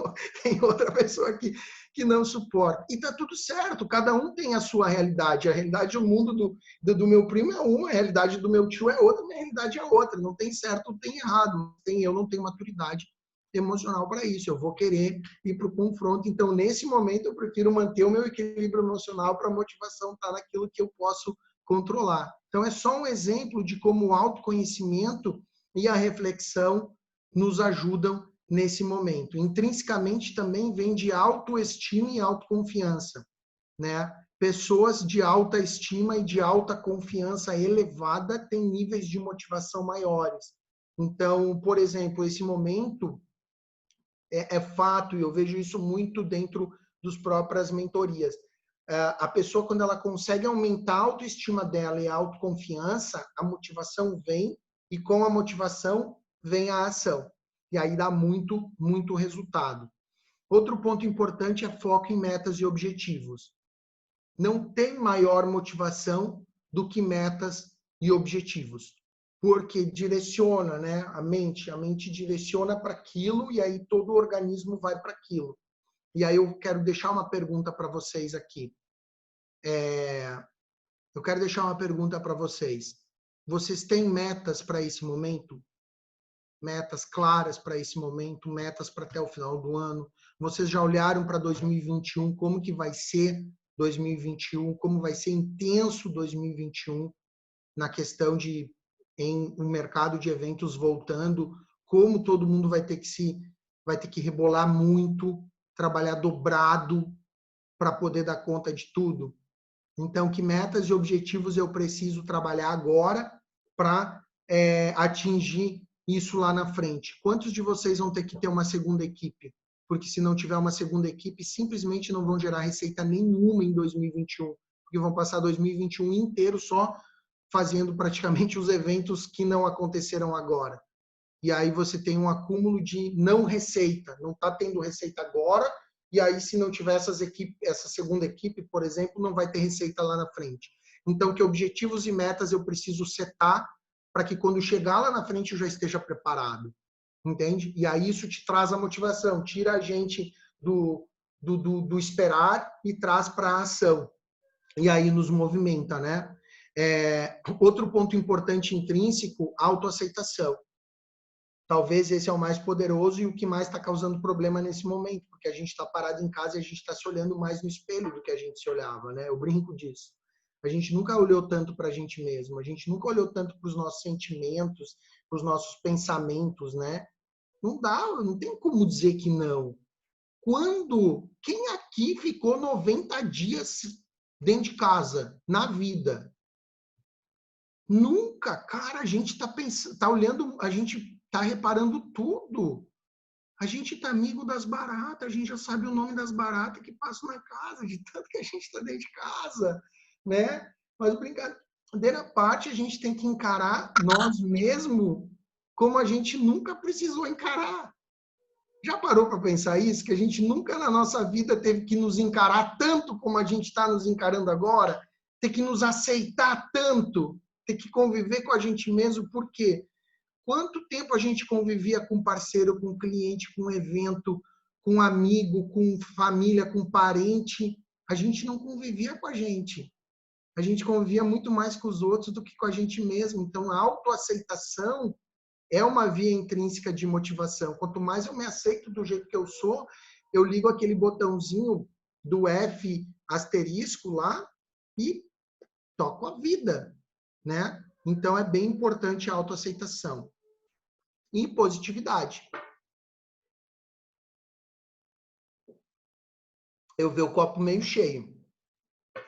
outra pessoa aqui que não suporta. E tá tudo certo, cada um tem a sua realidade. A realidade do mundo do meu primo é uma, a realidade do meu tio é outra, a minha realidade é outra. Não tem certo, não tem errado. Eu não tenho maturidade emocional para isso. Eu vou querer ir para o confronto. Então, nesse momento, eu prefiro manter o meu equilíbrio emocional para a motivação estar naquilo que eu posso controlar. Então, é só um exemplo de como o autoconhecimento e a reflexão nos ajudam nesse momento. Intrinsecamente também vem de autoestima e autoconfiança, né? Pessoas de alta estima e de alta confiança elevada têm níveis de motivação maiores. Então, por exemplo, esse momento é fato, e eu vejo isso muito dentro das próprias mentorias. A pessoa, quando ela consegue aumentar a autoestima dela e a autoconfiança, a motivação vem, e com a motivação vem a ação. E aí dá muito, muito resultado. Outro ponto importante é foco em metas e objetivos. Não tem maior motivação do que metas e objetivos, porque direciona, né, a mente direciona para aquilo e aí todo o organismo vai para aquilo. E aí eu quero deixar uma pergunta para vocês aqui. Eu quero deixar uma pergunta para vocês. Vocês têm metas para esse momento? Metas claras para esse momento, metas para até o final do ano? Vocês já olharam para 2021, como que vai ser 2021, como vai ser intenso 2021 na questão de um mercado de eventos voltando, como todo mundo vai ter que rebolar muito, trabalhar dobrado para poder dar conta de tudo? Então, que metas e objetivos eu preciso trabalhar agora para atingir isso lá na frente? Quantos de vocês vão ter que ter uma segunda equipe? Porque se não tiver uma segunda equipe, simplesmente não vão gerar receita nenhuma em 2021, porque vão passar 2021 inteiro só fazendo praticamente os eventos que não aconteceram agora. E aí você tem um acúmulo de não receita, não está tendo receita agora, e aí se não tiver essa segunda equipe, por exemplo, não vai ter receita lá na frente. Então, que objetivos e metas eu preciso setar para que quando chegar lá na frente eu já esteja preparado, entende? E aí isso te traz a motivação, tira a gente do esperar e traz para a ação. E aí nos movimenta, né? Outro ponto importante intrínseco, autoaceitação. Talvez esse é o mais poderoso e o que mais está causando problema nesse momento, porque a gente está parado em casa e a gente está se olhando mais no espelho do que a gente se olhava, né? Eu brinco disso. A gente nunca olhou tanto para a gente mesmo, a gente nunca olhou tanto para os nossos sentimentos, para os nossos pensamentos, né? Não dá, não tem como dizer que não. Quem aqui ficou 90 dias dentro de casa, na vida? Nunca, cara, a gente está pensando, tá olhando, a gente está reparando tudo. A gente está amigo das baratas, a gente já sabe o nome das baratas que passam na casa, de tanto que a gente está dentro de casa, né? Mas brincadeira à parte, a gente tem que encarar nós mesmos como a gente nunca precisou encarar. Já parou para pensar isso? Que a gente nunca na nossa vida teve que nos encarar tanto como a gente está nos encarando agora? Ter que nos aceitar tanto? Ter que conviver com a gente mesmo? Por quê? Quanto tempo a gente convivia com parceiro, com cliente, com evento, com amigo, com família, com parente? A gente não convivia com a gente. A gente convivia muito mais com os outros do que com a gente mesmo. Então, a autoaceitação é uma via intrínseca de motivação. Quanto mais eu me aceito do jeito que eu sou, eu ligo aquele botãozinho do F asterisco lá e toco a vida, né? Então, é bem importante a autoaceitação. E positividade. Eu ver o copo meio cheio.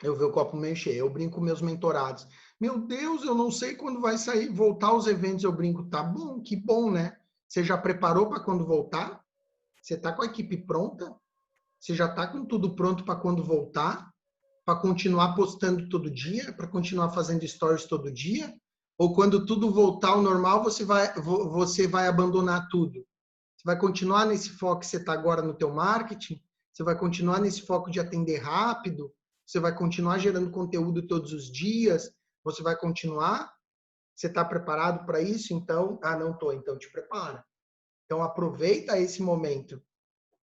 Eu brinco com meus mentorados. Meu Deus, eu não sei quando vai sair, voltar aos eventos. Eu brinco, tá bom, que bom, né? Você já preparou para quando voltar? Você tá com a equipe pronta? Você já tá com tudo pronto para quando voltar? Para continuar postando todo dia? Para continuar fazendo stories todo dia? Ou quando tudo voltar ao normal, você vai abandonar tudo? Você vai continuar nesse foco que você está agora no teu marketing? Você vai continuar nesse foco de atender rápido? Você vai continuar gerando conteúdo todos os dias? Você vai continuar? Você está preparado para isso? Então, não estou. Então, te prepara. Então, aproveita esse momento.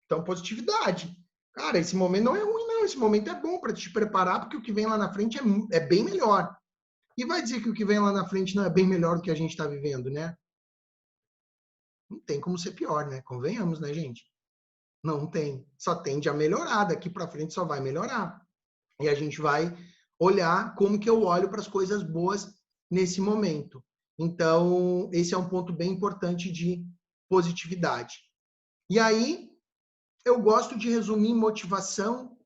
Então, positividade. Cara, esse momento não é ruim, não. Esse momento é bom para te preparar, porque o que vem lá na frente é bem melhor. E vai dizer que o que vem lá na frente não é bem melhor do que a gente está vivendo, né? Não tem como ser pior, né? Convenhamos, né, gente? Não tem. Só tende a melhorar. Daqui para frente só vai melhorar. E a gente vai olhar como que eu olho para as coisas boas nesse momento. Então, esse é um ponto bem importante de positividade. E aí, eu gosto de resumir motivação.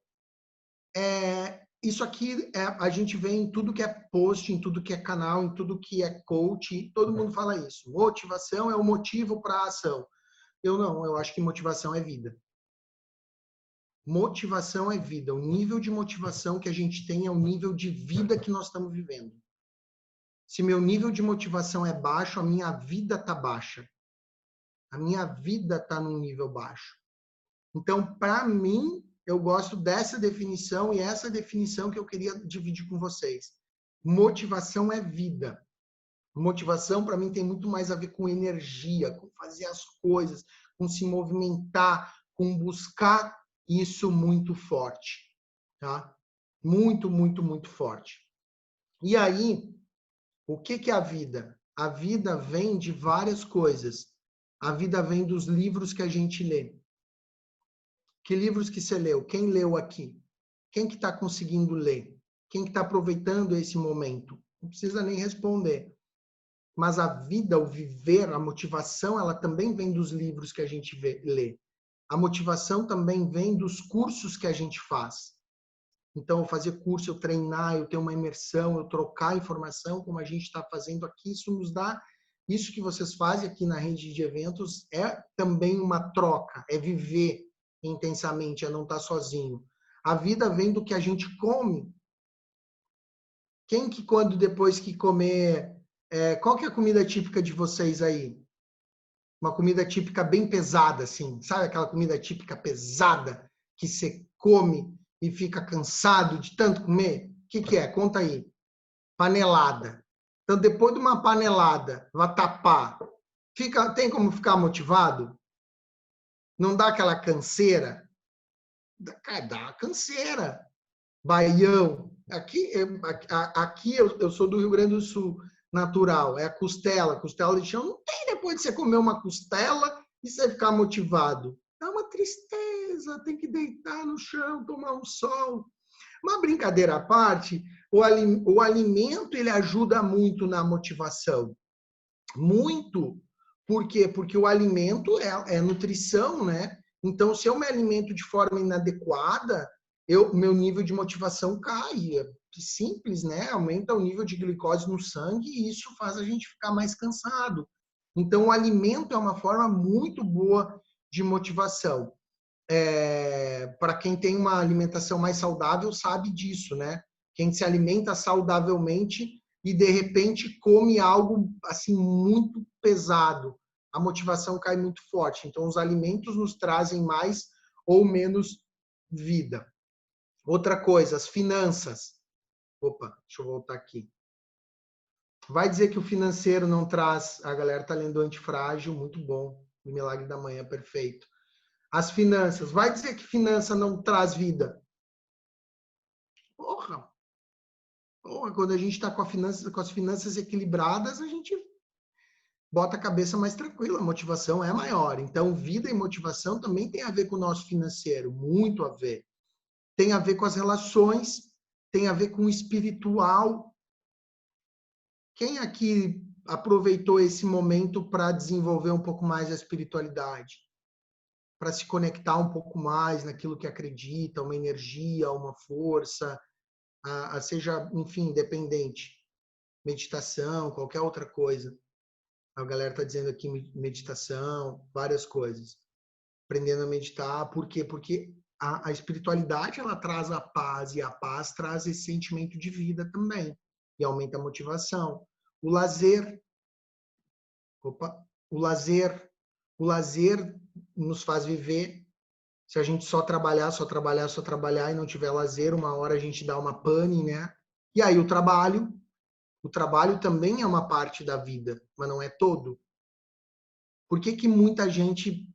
Isso aqui, a gente vê em tudo que é post, em tudo que é canal, em tudo que é coach, todo mundo fala isso. Motivação é o motivo para a ação. Eu acho que motivação é vida. Motivação é vida. O nível de motivação que a gente tem é o nível de vida que nós estamos vivendo. Se meu nível de motivação é baixo, a minha vida está baixa. A minha vida está num nível baixo. Então, para mim, eu gosto dessa definição e essa definição que eu queria dividir com vocês. Motivação é vida. Motivação, para mim, tem muito mais a ver com energia, com fazer as coisas, com se movimentar, com buscar isso muito forte, tá? Muito, muito, muito forte. E aí, o que é a vida? A vida vem de várias coisas. A vida vem dos livros que a gente lê. Que livros que você leu? Quem leu aqui? Quem que está conseguindo ler? Quem que está aproveitando esse momento? Não precisa nem responder. Mas a vida, o viver, a motivação, ela também vem dos livros que a gente lê. A motivação também vem dos cursos que a gente faz. Então, eu fazer curso, eu treinar, eu ter uma imersão, eu trocar informação, como a gente está fazendo aqui, isso nos dá... Isso que vocês fazem aqui na rede de eventos é também uma troca, é viver intensamente, é não estar sozinho. A vida vem do que a gente come. Quem que quando depois que comer... qual que é a comida típica de vocês aí? Uma comida típica bem pesada, assim. Sabe aquela comida típica pesada que você come e fica cansado de tanto comer? O que é? Conta aí. Panelada. Então, depois de uma panelada, vai tapar. Tem como ficar motivado? Não dá aquela canseira? Dá canseira. Baião. Aqui eu sou do Rio Grande do Sul, natural. É a costela. Costela de chão não tem depois de você comer uma costela e você ficar motivado. É uma tristeza. Tem que deitar no chão, tomar um sol. Uma brincadeira à parte, o alimento ele ajuda muito na motivação. Muito. Por quê? Porque o alimento é nutrição, né? Então, se eu me alimento de forma inadequada, meu nível de motivação cai. É simples, né? Aumenta o nível de glicose no sangue e isso faz a gente ficar mais cansado. Então, o alimento é uma forma muito boa de motivação. Para quem tem uma alimentação mais saudável, sabe disso, né? Quem se alimenta saudavelmente e, de repente, come algo assim muito pesado. A motivação cai muito forte. Então, os alimentos nos trazem mais ou menos vida. Outra coisa, as finanças. Opa, deixa eu voltar aqui. Vai dizer que o financeiro não traz... A galera tá lendo Antifrágil, muito bom. O Milagre da Manhã, perfeito. As finanças. Vai dizer que finança não traz vida. Porra! Quando a gente está com as finanças equilibradas, a gente bota a cabeça mais tranquila, a motivação é maior. Então, vida e motivação também tem a ver com o nosso financeiro, muito a ver. Tem a ver com as relações, tem a ver com o espiritual. Quem aqui aproveitou esse momento para desenvolver um pouco mais a espiritualidade? Para se conectar um pouco mais naquilo que acredita, uma energia, uma força, seja, enfim, independente. Meditação, qualquer outra coisa. A galera está dizendo aqui meditação, várias coisas. Aprendendo a meditar, por quê? Porque a espiritualidade, ela traz a paz, e a paz traz esse sentimento de vida também, e aumenta a motivação. O lazer, o lazer nos faz viver. Se a gente só trabalhar e não tiver lazer, uma hora a gente dá uma pane, né? E aí o trabalho também é uma parte da vida, mas não é todo. Por que que muita gente...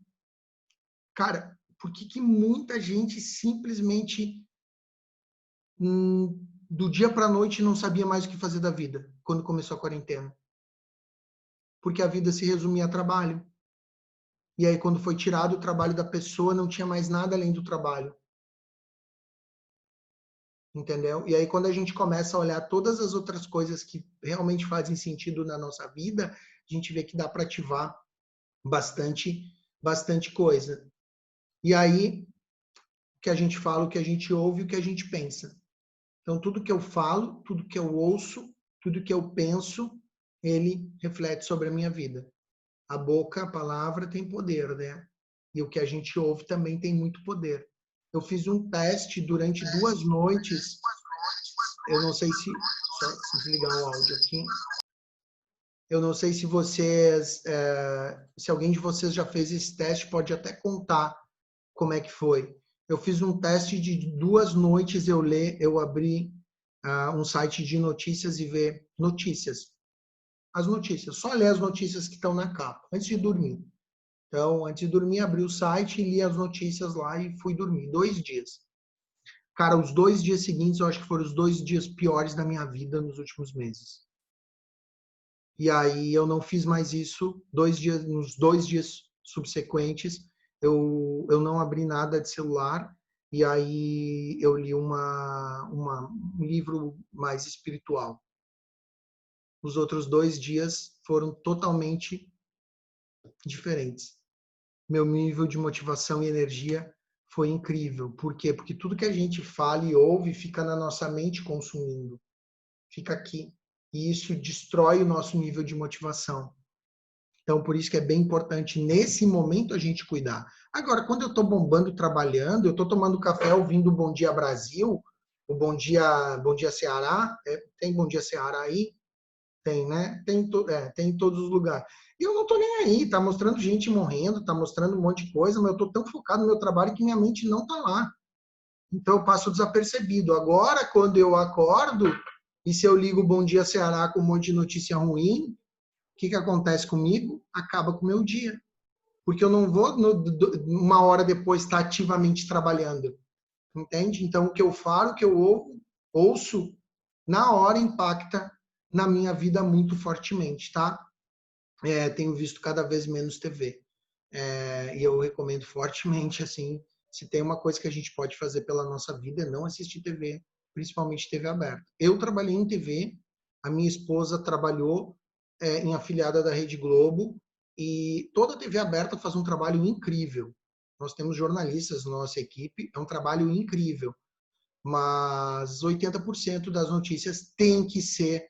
Cara, por que que muita gente simplesmente do dia para a noite não sabia mais o que fazer da vida quando começou a quarentena? Porque a vida se resumia a trabalho. E aí, quando foi tirado o trabalho da pessoa, não tinha mais nada além do trabalho. Entendeu? E aí, quando a gente começa a olhar todas as outras coisas que realmente fazem sentido na nossa vida, a gente vê que dá para ativar bastante coisa. E aí, o que a gente fala, o que a gente ouve, o que a gente pensa. Então, tudo que eu falo, tudo que eu ouço, tudo que eu penso, ele reflete sobre a minha vida. A boca, a palavra tem poder, né? E o que a gente ouve também tem muito poder. Eu fiz um teste durante 2 noites. Eu não sei se... Só desligar o áudio aqui. Eu não sei se vocês... se alguém de vocês já fez esse teste, pode até contar como é que foi. Eu fiz um teste de 2 noites, eu abri um site de notícias e ver notícias. As notícias, só ler as notícias que estão na capa, antes de dormir. Então, antes de dormir, abri o site, li as notícias lá e fui dormir. 2 dias. Cara, os 2 dias seguintes, eu acho que foram os 2 dias piores da minha vida nos últimos meses. E aí eu não fiz mais isso. Nos 2 dias subsequentes, eu não abri nada de celular. E aí eu li um livro mais espiritual. Os outros 2 dias foram totalmente diferentes. Meu nível de motivação e energia foi incrível. Por quê? Porque tudo que a gente fala e ouve fica na nossa mente consumindo. Fica aqui. E isso destrói o nosso nível de motivação. Então, por isso que é bem importante, nesse momento, a gente cuidar. Agora, quando eu estou bombando, trabalhando, eu estou tomando café, ouvindo o Bom Dia Brasil, o Bom Dia Ceará. Tem Bom Dia Ceará aí? Tem, né? Tem em todos os lugares. E eu não tô nem aí, tá mostrando gente morrendo, tá mostrando um monte de coisa, mas eu tô tão focado no meu trabalho que minha mente não tá lá. Então eu passo desapercebido. Agora, quando eu acordo, e se eu ligo o Bom Dia Ceará com um monte de notícia ruim, o que acontece comigo? Acaba com o meu dia. Porque eu não vou, uma hora depois, estar ativamente trabalhando. Entende? Então, o que eu falo, o que eu ouço, na hora impacta na minha vida muito fortemente, tá? Tenho visto cada vez menos TV. E eu recomendo fortemente, assim, se tem uma coisa que a gente pode fazer pela nossa vida é não assistir TV, principalmente TV aberta. Eu trabalhei em TV, a minha esposa trabalhou em afiliada da Rede Globo, e toda a TV aberta faz um trabalho incrível. Nós temos jornalistas na nossa equipe, é um trabalho incrível. Mas 80% das notícias tem que ser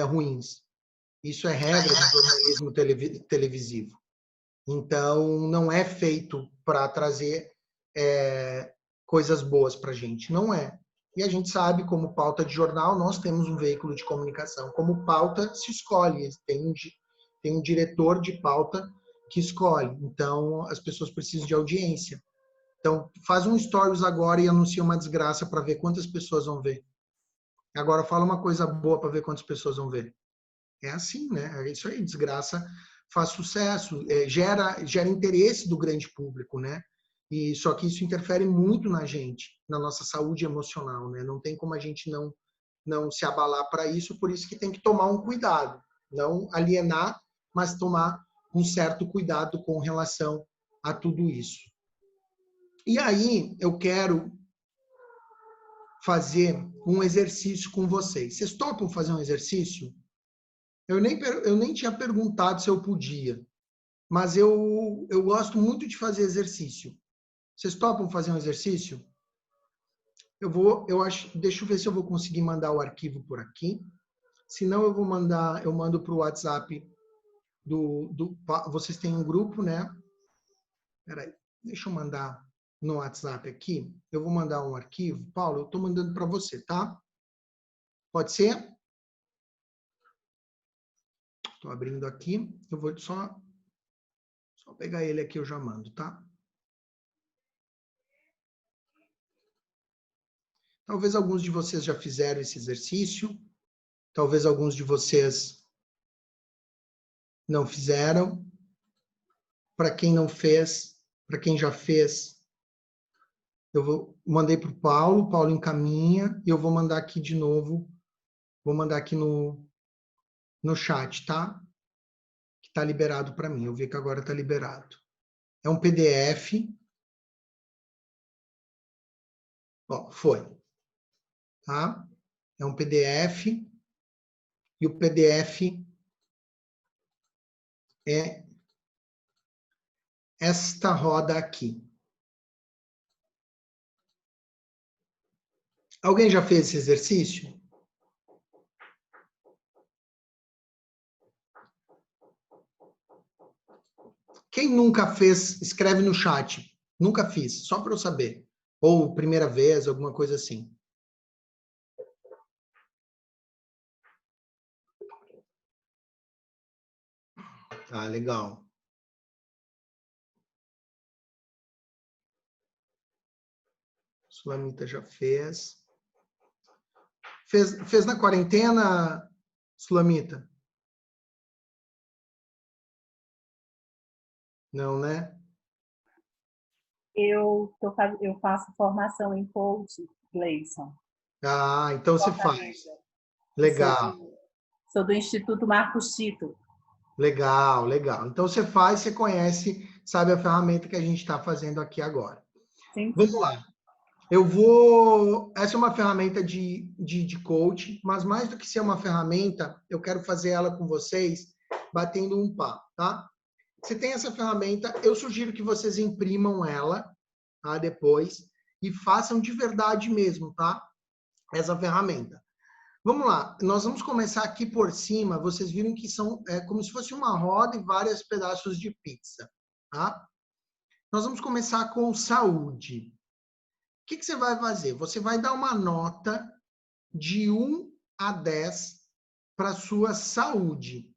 ruins. Isso é regra do jornalismo televisivo. Então, não é feito para trazer coisas boas para a gente. Não é. E a gente sabe, como pauta de jornal, nós temos um veículo de comunicação. Como pauta, se escolhe. Tem um diretor de pauta que escolhe. Então, as pessoas precisam de audiência. Então, faz um stories agora e anuncia uma desgraça para ver quantas pessoas vão ver. Agora, fala uma coisa boa para ver quantas pessoas vão ver. É assim, né? É isso aí, desgraça faz sucesso, gera interesse do grande público, né? E só que isso interfere muito na gente, na nossa saúde emocional, né? Não tem como a gente não se abalar para isso, por isso que tem que tomar um cuidado, não alienar, mas tomar um certo cuidado com relação a tudo isso. E aí eu quero fazer um exercício com vocês. Vocês topam fazer um exercício? Eu nem tinha perguntado se eu podia, mas eu gosto muito de fazer exercício. Vocês topam fazer um exercício? Deixa eu ver se eu vou conseguir mandar o arquivo por aqui. Se não, eu mando para o WhatsApp vocês têm um grupo, né? Peraí, deixa eu mandar no WhatsApp aqui. Eu vou mandar um arquivo. Paulo, eu estou mandando para você, tá? Pode ser? Estou abrindo aqui. Eu vou só pegar ele aqui, eu já mando, tá? Talvez alguns de vocês já fizeram esse exercício. Talvez alguns de vocês não fizeram. Para quem não fez, para quem já fez, mandei para o Paulo encaminha, e eu vou mandar aqui de novo, vou mandar aqui no chat, tá? Que está liberado para mim, eu vi que agora está liberado. É um PDF. Ó, foi. Tá? É um PDF, e o PDF é esta roda aqui. Alguém já fez esse exercício? Quem nunca fez, escreve no chat. Nunca fiz, só para eu saber. Ou primeira vez, alguma coisa assim. Ah, legal. Sulamita já fez. Fez na quarentena, Sulamita? Não, né? Eu faço formação em coach, Gleison. Ah, então você faz. Legal. Sou do Instituto Marcos Tito. Legal, legal. Então você faz, você conhece, sabe a ferramenta que a gente está fazendo aqui agora. Sim. Vamos lá. Essa é uma ferramenta de coach, mas mais do que ser uma ferramenta, eu quero fazer ela com vocês, batendo um papo, tá? Você tem essa ferramenta, eu sugiro que vocês imprimam ela, tá? Depois, e façam de verdade mesmo, tá? Essa ferramenta. Vamos lá, nós vamos começar aqui por cima, vocês viram que são como se fosse uma roda e vários pedaços de pizza, tá? Nós vamos começar com saúde. O que você vai fazer? Você vai dar uma nota de 1 a 10 para a sua saúde.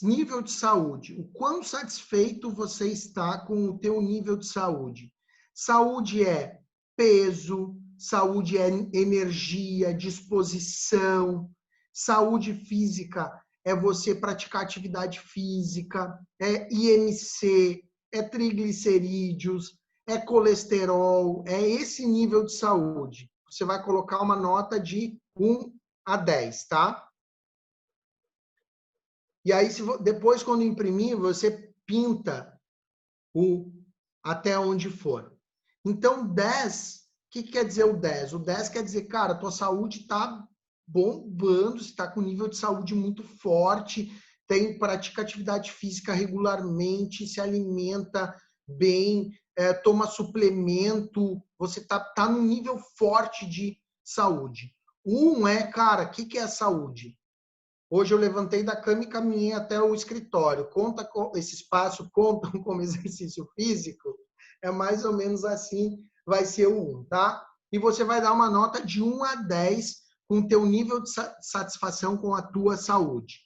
Nível de saúde. O quão satisfeito você está com o teu nível de saúde. Saúde é peso, saúde é energia, disposição. Saúde física é você praticar atividade física, é IMC, é triglicerídeos, é colesterol, é esse nível de saúde. Você vai colocar uma nota de 1 a 10, tá? E aí, depois, quando imprimir, você pinta até onde for. Então, 10, o que quer dizer o 10? O 10 quer dizer, cara, tua saúde está bombando, você está com um nível de saúde muito forte, pratica atividade física regularmente, se alimenta bem, toma suplemento, você tá num nível forte de saúde. 1 cara, o que é a saúde? Hoje eu levantei da cama e caminhei até o escritório. Esse espaço conta como exercício físico? É mais ou menos assim, vai ser o 1, tá? e você vai dar uma nota de 1 a 10 com o teu nível de satisfação com a tua saúde.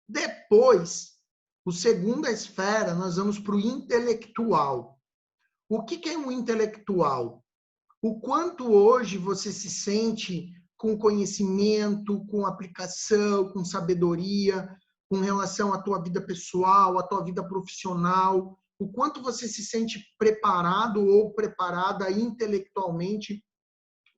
Depois, o segunda esfera, nós vamos para o intelectual. O que é um intelectual? O quanto hoje você se sente com conhecimento, com aplicação, com sabedoria, com relação à tua vida pessoal, à tua vida profissional, o quanto você se sente preparado ou preparada intelectualmente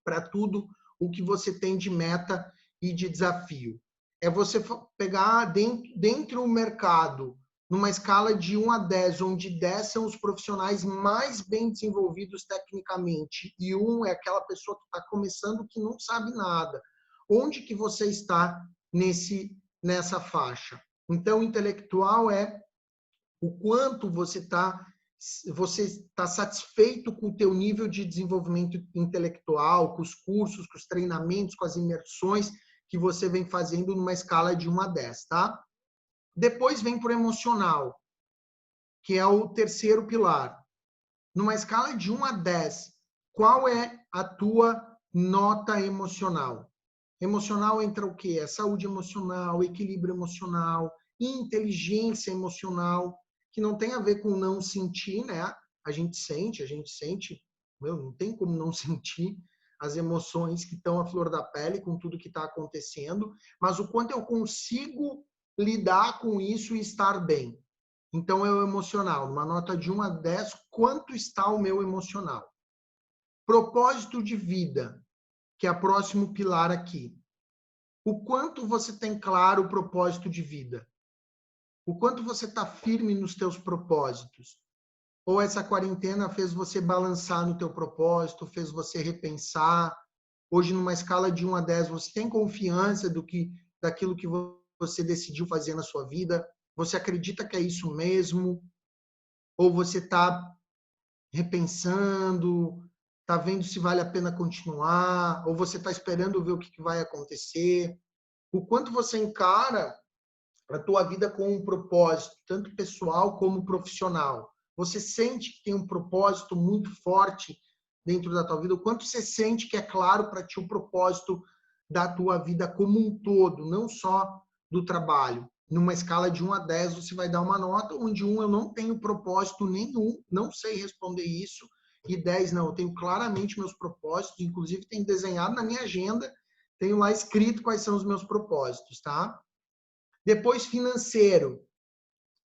para tudo o que você tem de meta e de desafio. É você pegar dentro do mercado, numa escala de 1 a 10, onde 10 são os profissionais mais bem desenvolvidos tecnicamente, e 1 é aquela pessoa que está começando que não sabe nada. Onde que você está nessa faixa? Então, intelectual é o quanto você está satisfeito com o teu nível de desenvolvimento intelectual, com os cursos, com os treinamentos, com as imersões que você vem fazendo numa escala de 1 a 10, tá? Depois vem para o emocional, que é o terceiro pilar. Numa escala de 1 a 10, qual é a tua nota emocional? Emocional entra o quê? É saúde emocional, equilíbrio emocional, inteligência emocional, que não tem a ver com não sentir, né? A gente sente, não tem como não sentir as emoções que estão à flor da pele com tudo que está acontecendo, mas o quanto eu consigo lidar com isso e estar bem. Então, é o emocional. Uma nota de 1 a 10, quanto está o meu emocional? Propósito de vida, que é o próximo pilar aqui. O quanto você tem claro o propósito de vida? O quanto você está firme nos teus propósitos? Ou essa quarentena fez você balançar no teu propósito, fez você repensar? Hoje, numa escala de 1 a 10, você tem confiança daquilo que você decidiu fazer na sua vida? Você acredita que é isso mesmo? Ou você está repensando, está vendo se vale a pena continuar? Ou você está esperando ver o que vai acontecer? O quanto você encara a tua vida com um propósito, tanto pessoal como profissional. Você sente que tem um propósito muito forte dentro da tua vida? O quanto você sente que é claro para ti o propósito da tua vida como um todo, não só do trabalho? Numa escala de 1 a 10, você vai dar uma nota, onde 1 eu não tenho propósito nenhum, não sei responder isso, e 10 não, eu tenho claramente meus propósitos, inclusive tenho desenhado na minha agenda, tenho lá escrito quais são os meus propósitos, tá? Depois, financeiro.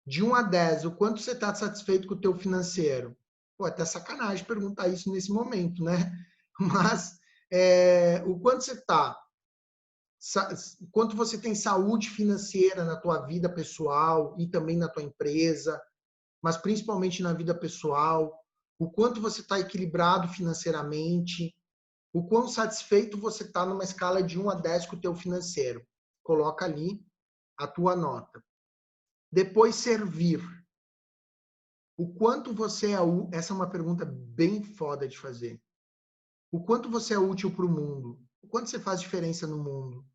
De 1 a 10, o quanto você está satisfeito com o teu financeiro? Pô, é até sacanagem perguntar isso nesse momento, né? Mas o quanto você está? Quanto você tem saúde financeira na tua vida pessoal e também na tua empresa, mas principalmente na vida pessoal? O quanto você está equilibrado financeiramente? O quão satisfeito você está numa escala de 1 a 10 com o teu financeiro? Coloca ali a tua nota. Depois, servir. O quanto você é útil? Essa é uma pergunta bem foda de fazer. O quanto você é útil para o mundo? O quanto você faz diferença no mundo?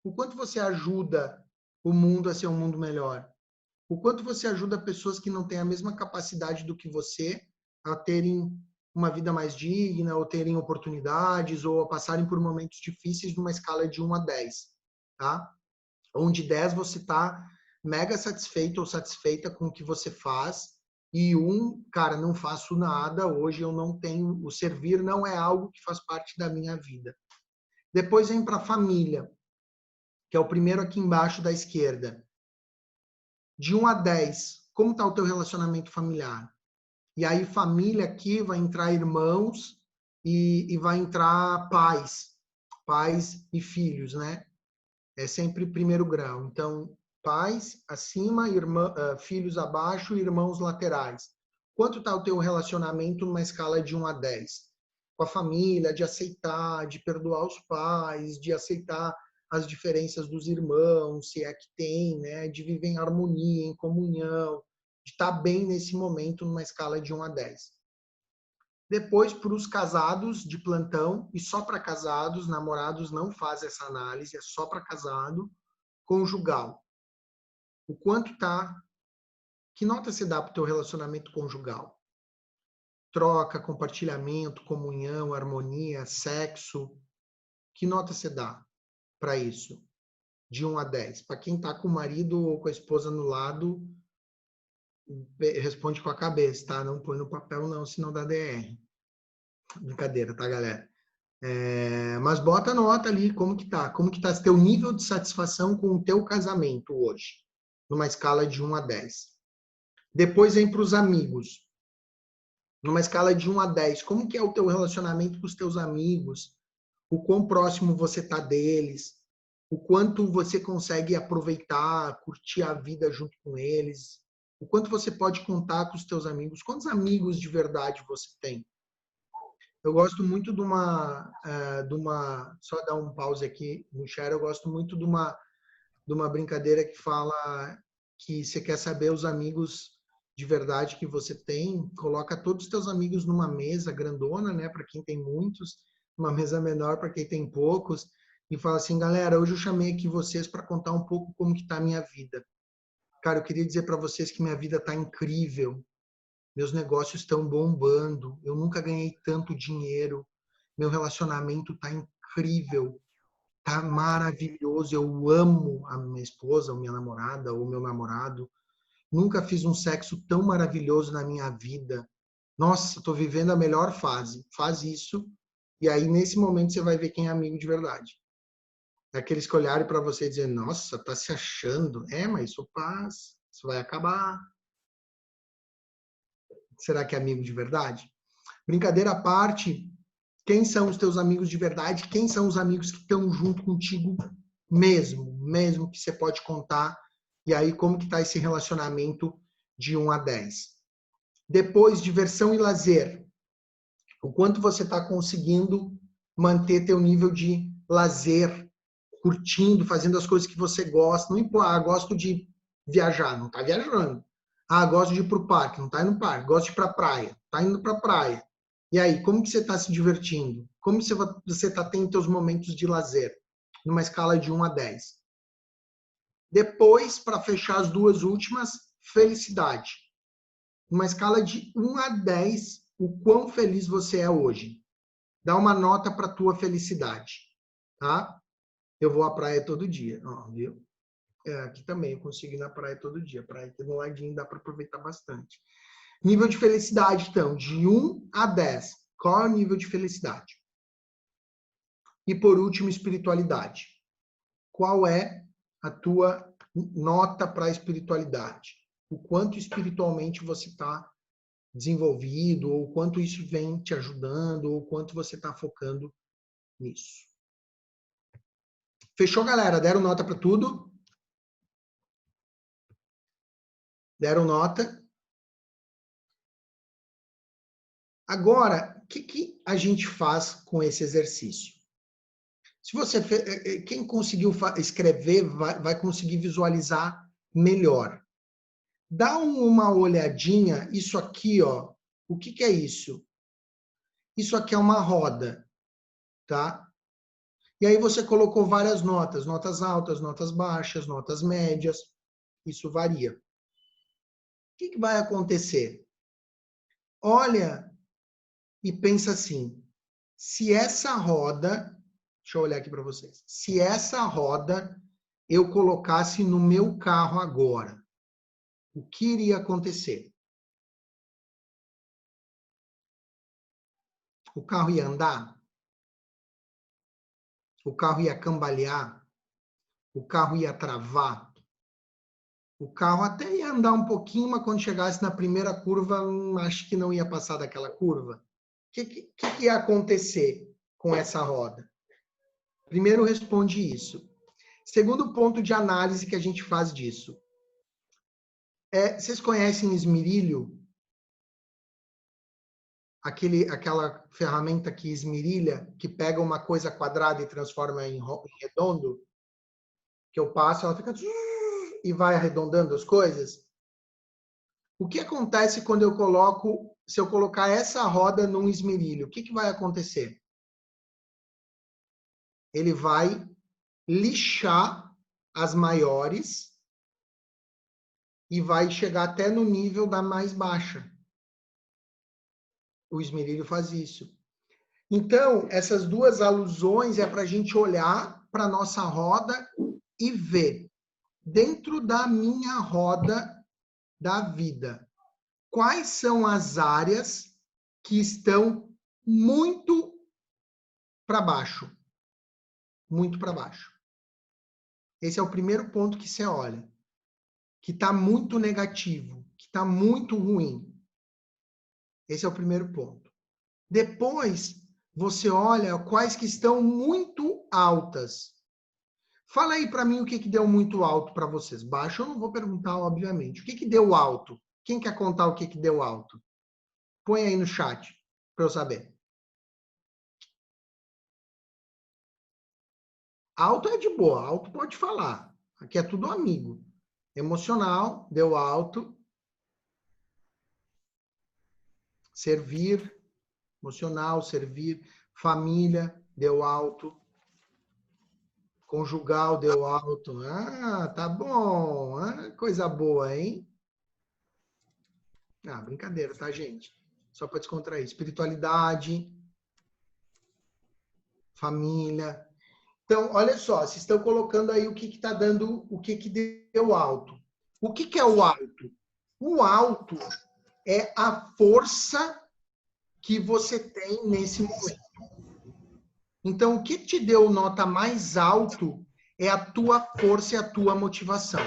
O quanto você ajuda o mundo a ser um mundo melhor? O quanto você ajuda pessoas que não têm a mesma capacidade do que você a terem uma vida mais digna, ou terem oportunidades, ou a passarem por momentos difíceis numa escala de 1 a 10, tá? Onde 10 você está mega satisfeito ou satisfeita com o que você faz, e cara, não faço nada, hoje eu não tenho, o servir não é algo que faz parte da minha vida. Depois vem para a família, que é o primeiro aqui embaixo da esquerda. De 1 a 10, como está o teu relacionamento familiar? E aí família aqui vai entrar irmãos e vai entrar pais e filhos, né? É sempre primeiro grau. Então, pais acima, filhos abaixo, irmãos laterais. Quanto está o teu relacionamento numa escala de 1 a 10? Com a família, de aceitar, de perdoar os pais, de aceitar as diferenças dos irmãos, se é que tem, né? De viver em harmonia, em comunhão, de estar bem nesse momento numa escala de 1 a 10. Depois, para os casados de plantão, e só para casados, namorados não faz essa análise, é só para casado, conjugal. O quanto tá? Que nota você dá para o teu relacionamento conjugal? troca, compartilhamento, comunhão, harmonia, sexo. Que nota você dá para isso? De 1 a 10. Para quem está com o marido ou com a esposa no lado, responde com a cabeça, tá? Não põe no papel não, senão dá DR. Brincadeira, tá, galera? Mas bota a nota ali, como que tá? Como que tá teu nível de satisfação com o teu casamento hoje? Numa escala de 1 a 10. Depois vem para os amigos. Numa escala de 1 a 10, como que é o teu relacionamento com os teus amigos? O quão próximo você tá deles? O quanto você consegue aproveitar, curtir a vida junto com eles? O quanto você pode contar com os teus amigos? Quantos amigos de verdade você tem? Eu gosto muito de uma, só dar um pause aqui no share, eu gosto muito de uma brincadeira que fala que você quer saber os amigos de verdade que você tem, coloca todos os teus amigos numa mesa grandona, né, para quem tem muitos, uma mesa menor para quem tem poucos, e fala assim, galera, hoje eu chamei aqui vocês para contar um pouco como que tá a minha vida. Cara, eu queria dizer para vocês que minha vida tá incrível. Meus negócios estão bombando, eu nunca ganhei tanto dinheiro, meu relacionamento está incrível, está maravilhoso, eu amo a minha esposa, ou minha namorada, ou meu namorado, nunca fiz um sexo tão maravilhoso na minha vida. Nossa, estou vivendo a melhor fase. Faz isso, e aí nesse momento você vai ver quem é amigo de verdade. É aqueles que olharem para você e dizer, nossa, tá se achando. Mas isso passa, isso vai acabar. Será que é amigo de verdade? Brincadeira à parte, quem são os teus amigos de verdade? Quem são os amigos que estão junto contigo mesmo que você pode contar? E aí, como que tá esse relacionamento de 1 a 10? Depois, diversão e lazer. O quanto você está conseguindo manter teu nível de lazer, curtindo, fazendo as coisas que você gosta. Não importa, gosto de viajar, não está viajando. Gosto de ir para o parque, não está indo no parque. Gosto de ir para a praia, está indo para a praia. E aí, como que você está se divertindo? Como você está tendo seus momentos de lazer? Numa escala de 1 a 10. Depois, para fechar as duas últimas, felicidade. Numa escala de 1 a 10, o quão feliz você é hoje. Dá uma nota para a tua felicidade. Tá? Eu vou à praia todo dia. Viu? Aqui também eu consigo ir na praia todo dia. A praia aqui no ladinho dá para aproveitar bastante. Nível de felicidade, então, de 1 a 10. Qual é o nível de felicidade? E por último, espiritualidade. Qual é a tua nota para a espiritualidade? O quanto espiritualmente você está desenvolvido, ou quanto isso vem te ajudando, ou quanto você está focando nisso. Fechou, galera? Deram nota para tudo? Deram nota? Agora, o que a gente faz com esse exercício? Se você, quem conseguiu escrever vai conseguir visualizar melhor. Dá uma olhadinha, isso aqui, ó. O que é isso? Isso aqui é uma roda, tá? E aí você colocou várias notas, notas altas, notas baixas, notas médias. Isso varia. O que vai acontecer? Olha e pensa assim, se essa roda, deixa eu olhar aqui para vocês, se essa roda eu colocasse no meu carro agora, o que iria acontecer? O carro ia andar? O carro ia cambalear? O carro ia travar? O carro até ia andar um pouquinho, mas quando chegasse na primeira curva, acho que não ia passar daquela curva. O que ia acontecer com essa roda? Primeiro, responde isso. Segundo ponto de análise que a gente faz disso. Vocês conhecem esmerilho? Aquela ferramenta que esmerilha, que pega uma coisa quadrada e transforma em redondo? Que eu passo, ela fica... e vai arredondando as coisas. O que acontece quando se eu colocar essa roda num esmerilho? O que vai acontecer? Ele vai lixar as maiores e vai chegar até no nível da mais baixa. O esmerilho faz isso. Então, essas duas alusões é para a gente olhar para a nossa roda e ver, dentro da minha roda da vida, quais são as áreas que estão muito para baixo. Muito para baixo. Esse é o primeiro ponto que você olha. Que está muito negativo, que está muito ruim. Esse é o primeiro ponto. Depois, você olha quais que estão muito altas. Fala aí para mim o que deu muito alto para vocês. Baixo eu não vou perguntar, obviamente. O que deu alto? Quem quer contar o que deu alto? Põe aí no chat para eu saber. Alto é de boa, alto pode falar. Aqui é tudo amigo. Emocional, deu alto. Servir, emocional, servir. Família, deu alto. Conjugal, deu alto. Ah, tá bom. Ah, coisa boa, hein? Ah, brincadeira, tá, gente? Só para descontrair. Espiritualidade, família. Então, olha só, vocês estão colocando aí o que está dando, o que deu alto. O que é o alto? O alto é a força que você tem nesse momento. Então, o que te deu nota mais alto é a tua força e a tua motivação.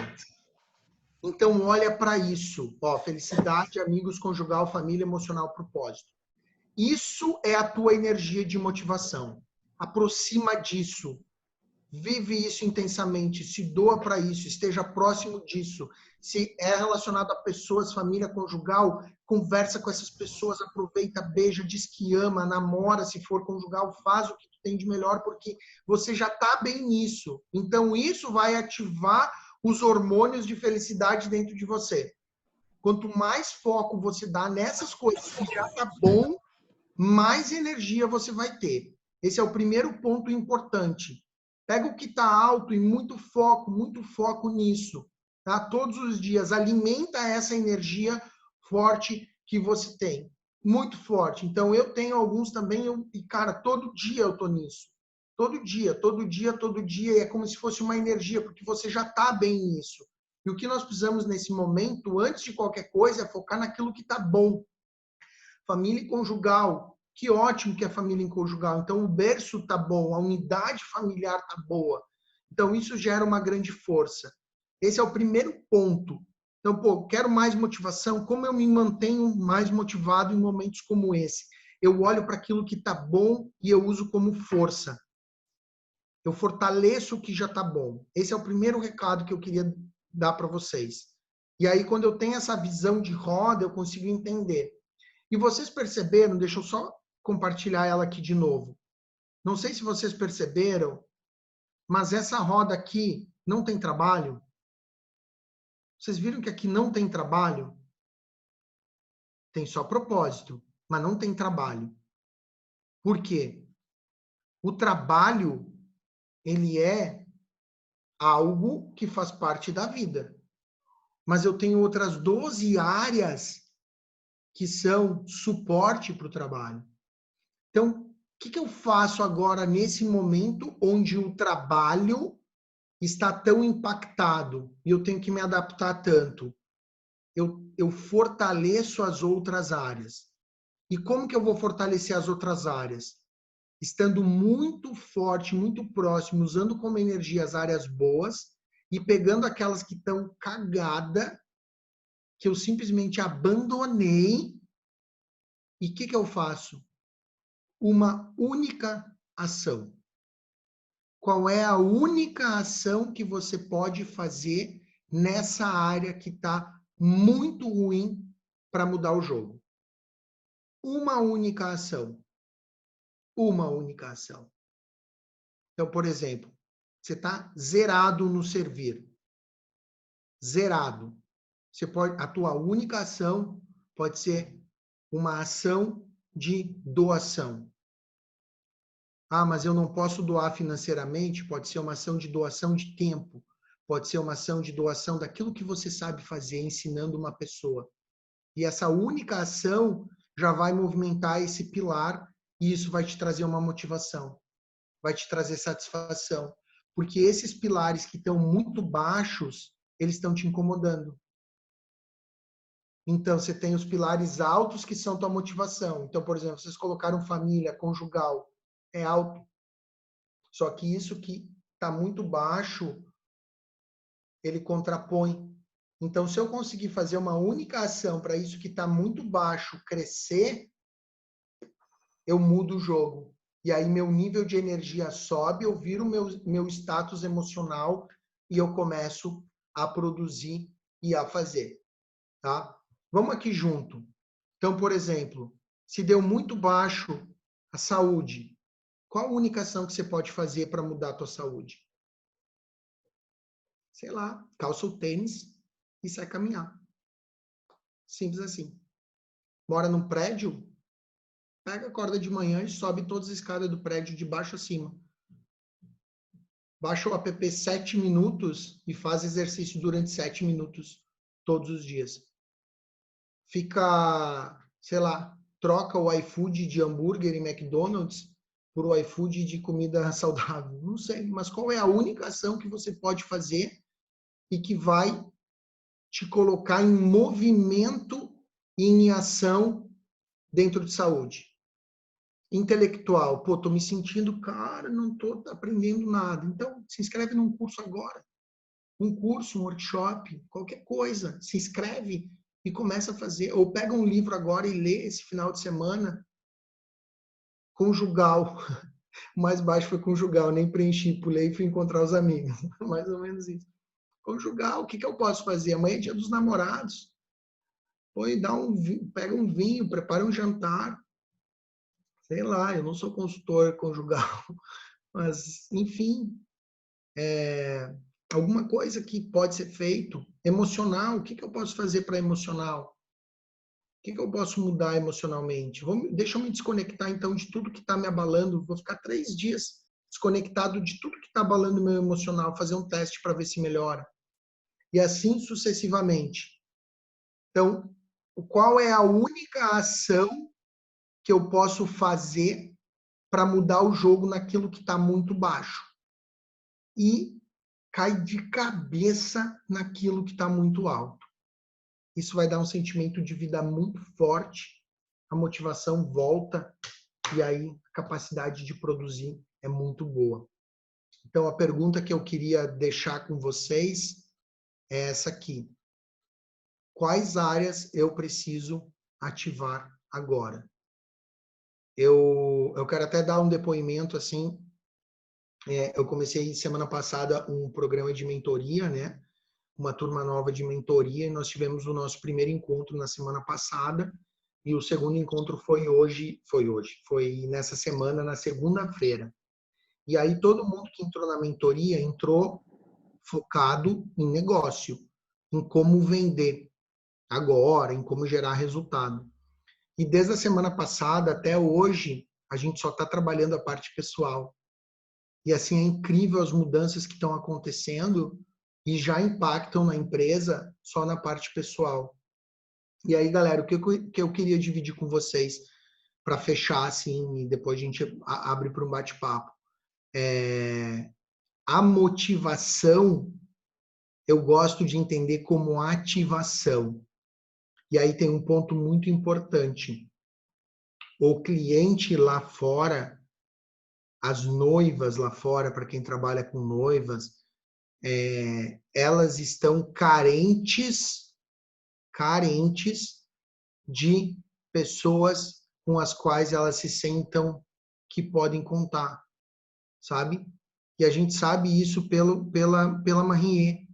Então, olha para isso. Ó, felicidade, amigos, conjugal, família, emocional, propósito. Isso é a tua energia de motivação. Aproxima disso. Vive isso intensamente. Se doa para isso. Esteja próximo disso. Se é relacionado a pessoas, família, conjugal, conversa com essas pessoas, aproveita, beija, diz que ama, namora, se for conjugal, faz o que tu tem de melhor, porque você já está bem nisso. Então, isso vai ativar os hormônios de felicidade dentro de você. Quanto mais foco você dá nessas coisas que já tá bom, mais energia você vai ter. Esse é o primeiro ponto importante. Pega o que está alto e muito foco nisso. Tá? Todos os dias, alimenta essa energia forte que você tem. Muito forte. Então, eu tenho alguns também, e cara, todo dia eu tô nisso. Todo dia. E é como se fosse uma energia, porque você já está bem nisso. E o que nós precisamos nesse momento, antes de qualquer coisa, é focar naquilo que está bom. Família conjugal. Que ótimo que é família conjugal. Então, o berço está bom, a unidade familiar está boa. Então, isso gera uma grande força. Esse é o primeiro ponto. Então, pô, quero mais motivação. Como eu me mantenho mais motivado em momentos como esse? Eu olho para aquilo que está bom e eu uso como força. Eu fortaleço o que já está bom. Esse é o primeiro recado que eu queria dar para vocês. E aí, quando eu tenho essa visão de roda, eu consigo entender. E vocês perceberam, deixa eu só compartilhar ela aqui de novo. Não sei se vocês perceberam, mas essa roda aqui não tem trabalho. Vocês viram que aqui não tem trabalho? Tem só propósito, mas não tem trabalho. Por quê? O trabalho, ele é algo que faz parte da vida. Mas eu tenho outras 12 áreas que são suporte para o trabalho. Então, o que eu faço agora nesse momento onde o trabalho está tão impactado e eu tenho que me adaptar tanto? Eu fortaleço as outras áreas. E como que eu vou fortalecer as outras áreas? Estando muito forte, muito próximo, usando como energia as áreas boas e pegando aquelas que estão cagada, que eu simplesmente abandonei. E o que eu faço? Uma única ação. Qual é a única ação que você pode fazer nessa área que está muito ruim para mudar o jogo? Uma única ação. Uma única ação. Então, por exemplo, você está zerado no servir. Zerado. Você pode, a tua única ação pode ser uma ação de doação. Ah, mas eu não posso doar financeiramente? Pode ser uma ação de doação de tempo. Pode ser uma ação de doação daquilo que você sabe fazer, ensinando uma pessoa. E essa única ação já vai movimentar esse pilar e isso vai te trazer uma motivação, vai te trazer satisfação. Porque esses pilares que estão muito baixos, eles estão te incomodando. Então, você tem os pilares altos que são tua motivação. Então, por exemplo, vocês colocaram família, conjugal, é alto. Só que isso que está muito baixo, ele contrapõe. Então, se eu conseguir fazer uma única ação para isso que está muito baixo crescer, eu mudo o jogo. E aí meu nível de energia sobe, eu viro meu status emocional e eu começo a produzir e a fazer. Tá? Vamos aqui junto. Então, por exemplo, se deu muito baixo a saúde, qual a única ação que você pode fazer para mudar a tua saúde? Sei lá, calça o tênis e sai caminhar. Simples assim. Mora num prédio? Pega a corda de manhã e sobe todas as escadas do prédio de baixo a cima. Baixa o app 7 minutos e faz exercício durante 7 minutos todos os dias. Fica, sei lá, troca o iFood de hambúrguer e McDonald's por o iFood de comida saudável. Não sei, mas qual é a única ação que você pode fazer e que vai te colocar em movimento e em ação dentro de saúde? Intelectual, pô, tô me sentindo, cara, não tô aprendendo nada. Então, se inscreve num curso agora. Um curso, um workshop, qualquer coisa. Se inscreve e começa a fazer. Ou pega um livro agora e lê esse final de semana. Conjugal. O mais baixo foi conjugal, nem preenchi, pulei e fui encontrar os amigos. Mais ou menos isso. Conjugal, o que eu posso fazer? Amanhã é dia dos namorados. Põe, pega um vinho, prepara um jantar. Sei lá, eu não sou consultor conjugal, mas, enfim, alguma coisa que pode ser feito. Emocional, o que eu posso fazer para emocional? O que eu posso mudar emocionalmente? Deixa eu me desconectar, então, de tudo que está me abalando. Vou ficar 3 dias desconectado de tudo que está abalando o meu emocional, fazer um teste para ver se melhora. E assim sucessivamente. Então, qual é a única ação que eu posso fazer para mudar o jogo naquilo que está muito baixo? E cai de cabeça naquilo que está muito alto. Isso vai dar um sentimento de vida muito forte, a motivação volta e aí a capacidade de produzir é muito boa. Então, a pergunta que eu queria deixar com vocês é essa aqui. Quais áreas eu preciso ativar agora? Eu quero até dar um depoimento assim. Eu comecei semana passada um programa de mentoria, né? Uma turma nova de mentoria, e nós tivemos o nosso primeiro encontro na semana passada, e o segundo encontro foi nessa semana, na segunda-feira. E aí todo mundo que entrou na mentoria entrou focado em negócio, em como vender agora, em como gerar resultado. E desde a semana passada até hoje, a gente só está trabalhando a parte pessoal. E assim, é incrível as mudanças que estão acontecendo e já impactam na empresa só na parte pessoal. E aí, galera, o que eu queria dividir com vocês para fechar assim e depois a gente abre para um bate-papo. A motivação eu gosto de entender como ativação. E aí tem um ponto muito importante. O cliente lá fora, as noivas lá fora, para quem trabalha com noivas, elas estão carentes de pessoas com as quais elas se sentam que podem contar, sabe? E a gente sabe isso pela Marie,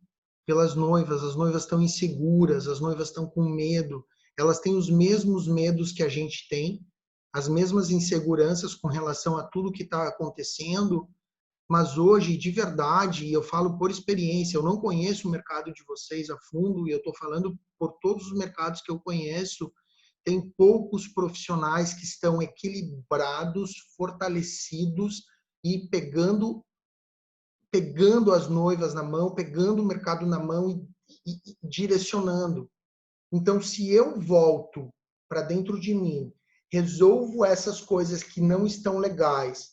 pelas noivas. As noivas estão inseguras, as noivas estão com medo, elas têm os mesmos medos que a gente tem, as mesmas inseguranças com relação a tudo que está acontecendo. Mas hoje, de verdade, e eu falo por experiência, eu não conheço o mercado de vocês a fundo, e eu estou falando por todos os mercados que eu conheço, tem poucos profissionais que estão equilibrados, fortalecidos e pegando as noivas na mão, pegando o mercado na mão e direcionando. Então, se eu volto para dentro de mim, resolvo essas coisas que não estão legais,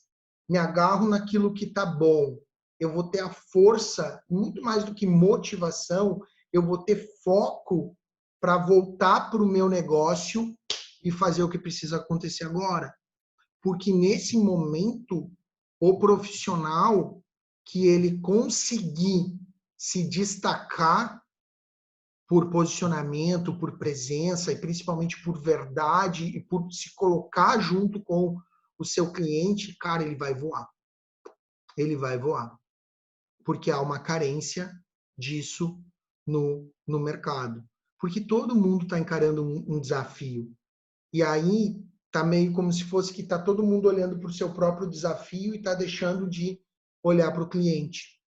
me agarro naquilo que está bom, eu vou ter a força, muito mais do que motivação, eu vou ter foco para voltar para o meu negócio e fazer o que precisa acontecer agora. Porque nesse momento, o profissional que ele conseguir se destacar por posicionamento, por presença e principalmente por verdade e por se colocar junto com o seu cliente, cara, ele vai voar. Ele vai voar. Porque há uma carência disso no mercado. Porque todo mundo está encarando um desafio. E aí tá meio como se fosse que tá todo mundo olhando para o seu próprio desafio e está deixando de olhar para o cliente.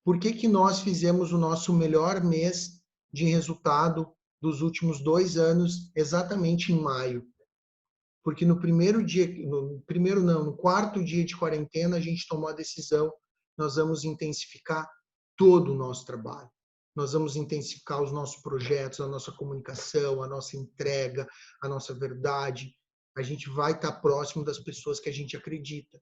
Por que que nós fizemos o nosso melhor mês de resultado dos últimos 2 anos exatamente em maio? Porque no primeiro dia, no quarto dia de quarentena, a gente tomou a decisão, nós vamos intensificar todo o nosso trabalho. Nós vamos intensificar os nossos projetos, a nossa comunicação, a nossa entrega, a nossa verdade. A gente vai estar próximo das pessoas que a gente acredita.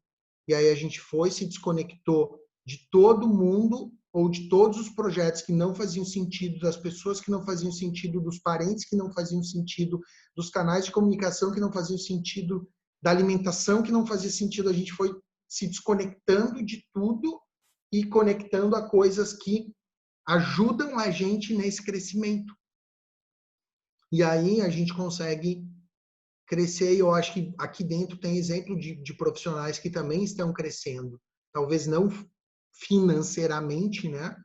E aí a gente se desconectou de todo mundo ou de todos os projetos que não faziam sentido, das pessoas que não faziam sentido, dos parentes que não faziam sentido, dos canais de comunicação que não faziam sentido, da alimentação que não fazia sentido. A gente foi se desconectando de tudo e conectando a coisas que ajudam a gente nesse crescimento. E aí a gente consegue crescer, e eu acho que aqui dentro tem exemplo de profissionais que também estão crescendo. Talvez não financeiramente, né,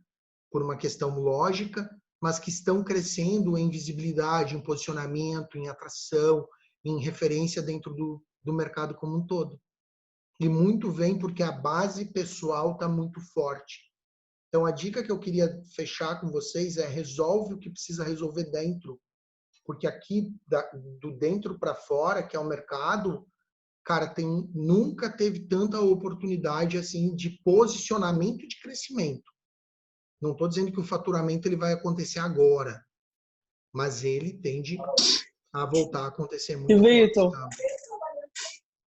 por uma questão lógica, mas que estão crescendo em visibilidade, em posicionamento, em atração, em referência dentro do mercado como um todo. E muito vem porque a base pessoal está muito forte. Então, a dica que eu queria fechar com vocês é: resolve o que precisa resolver dentro. Porque aqui, do dentro para fora, que é o mercado, cara, nunca teve tanta oportunidade assim de posicionamento e de crescimento. Não estou dizendo que o faturamento ele vai acontecer agora, mas ele tende a voltar a acontecer E muito forte. Vitor? Tá?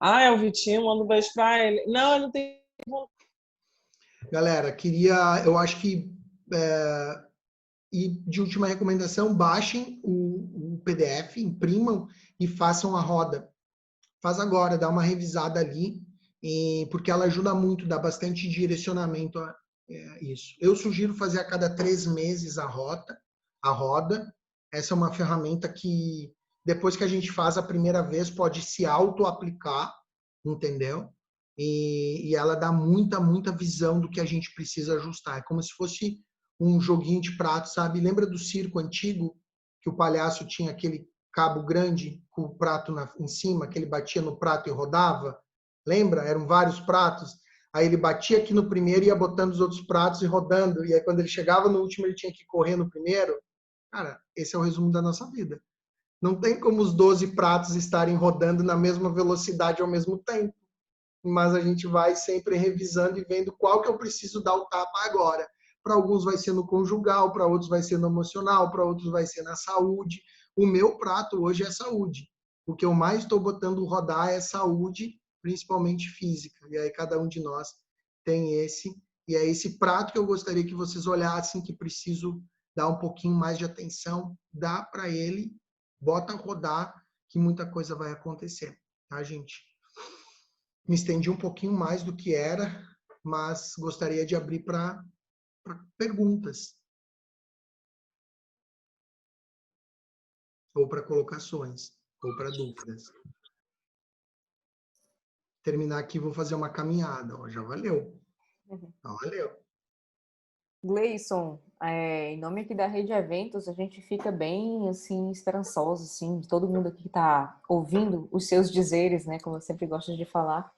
Ah, é o Vitinho, manda um beijo pra ele. Não, ele não tem. Galera, eu acho que, e de última recomendação, baixem o PDF, imprimam e façam a roda. Faz agora, dá uma revisada ali, porque ela ajuda muito, dá bastante direcionamento a isso. Eu sugiro fazer a cada 3 meses a roda. Essa é uma ferramenta que, depois que a gente faz a primeira vez, pode se auto-aplicar, entendeu? E ela dá muita visão do que a gente precisa ajustar. É como se fosse um joguinho de prato, sabe? Lembra do circo antigo, que o palhaço tinha aquele cabo grande com o prato em cima, que ele batia no prato e rodava? Lembra? Eram vários pratos. Aí ele batia aqui no primeiro e ia botando os outros pratos e rodando. E aí quando ele chegava no último, ele tinha que correr no primeiro. Cara, esse é o resumo da nossa vida. Não tem como os 12 pratos estarem rodando na mesma velocidade ao mesmo tempo. Mas a gente vai sempre revisando e vendo qual que eu preciso dar o tapa agora. Para alguns vai ser no conjugal, para outros vai ser no emocional, para outros vai ser na saúde. O meu prato hoje é saúde. O que eu mais estou botando rodar é saúde, principalmente física. E aí cada um de nós tem esse. E é esse prato que eu gostaria que vocês olhassem, que preciso dar um pouquinho mais de atenção. Dá para ele, bota rodar, que muita coisa vai acontecer. Tá, gente? Me estendi um pouquinho mais do que era, mas gostaria de abrir para perguntas ou para colocações ou para dúvidas. Terminar aqui, vou fazer uma caminhada. Ó, já valeu. Valeu. Gleison, em nome aqui da Rede Eventos, a gente fica bem, assim, esperançoso, assim, de todo mundo aqui que está ouvindo os seus dizeres, né, como eu sempre gosto de falar.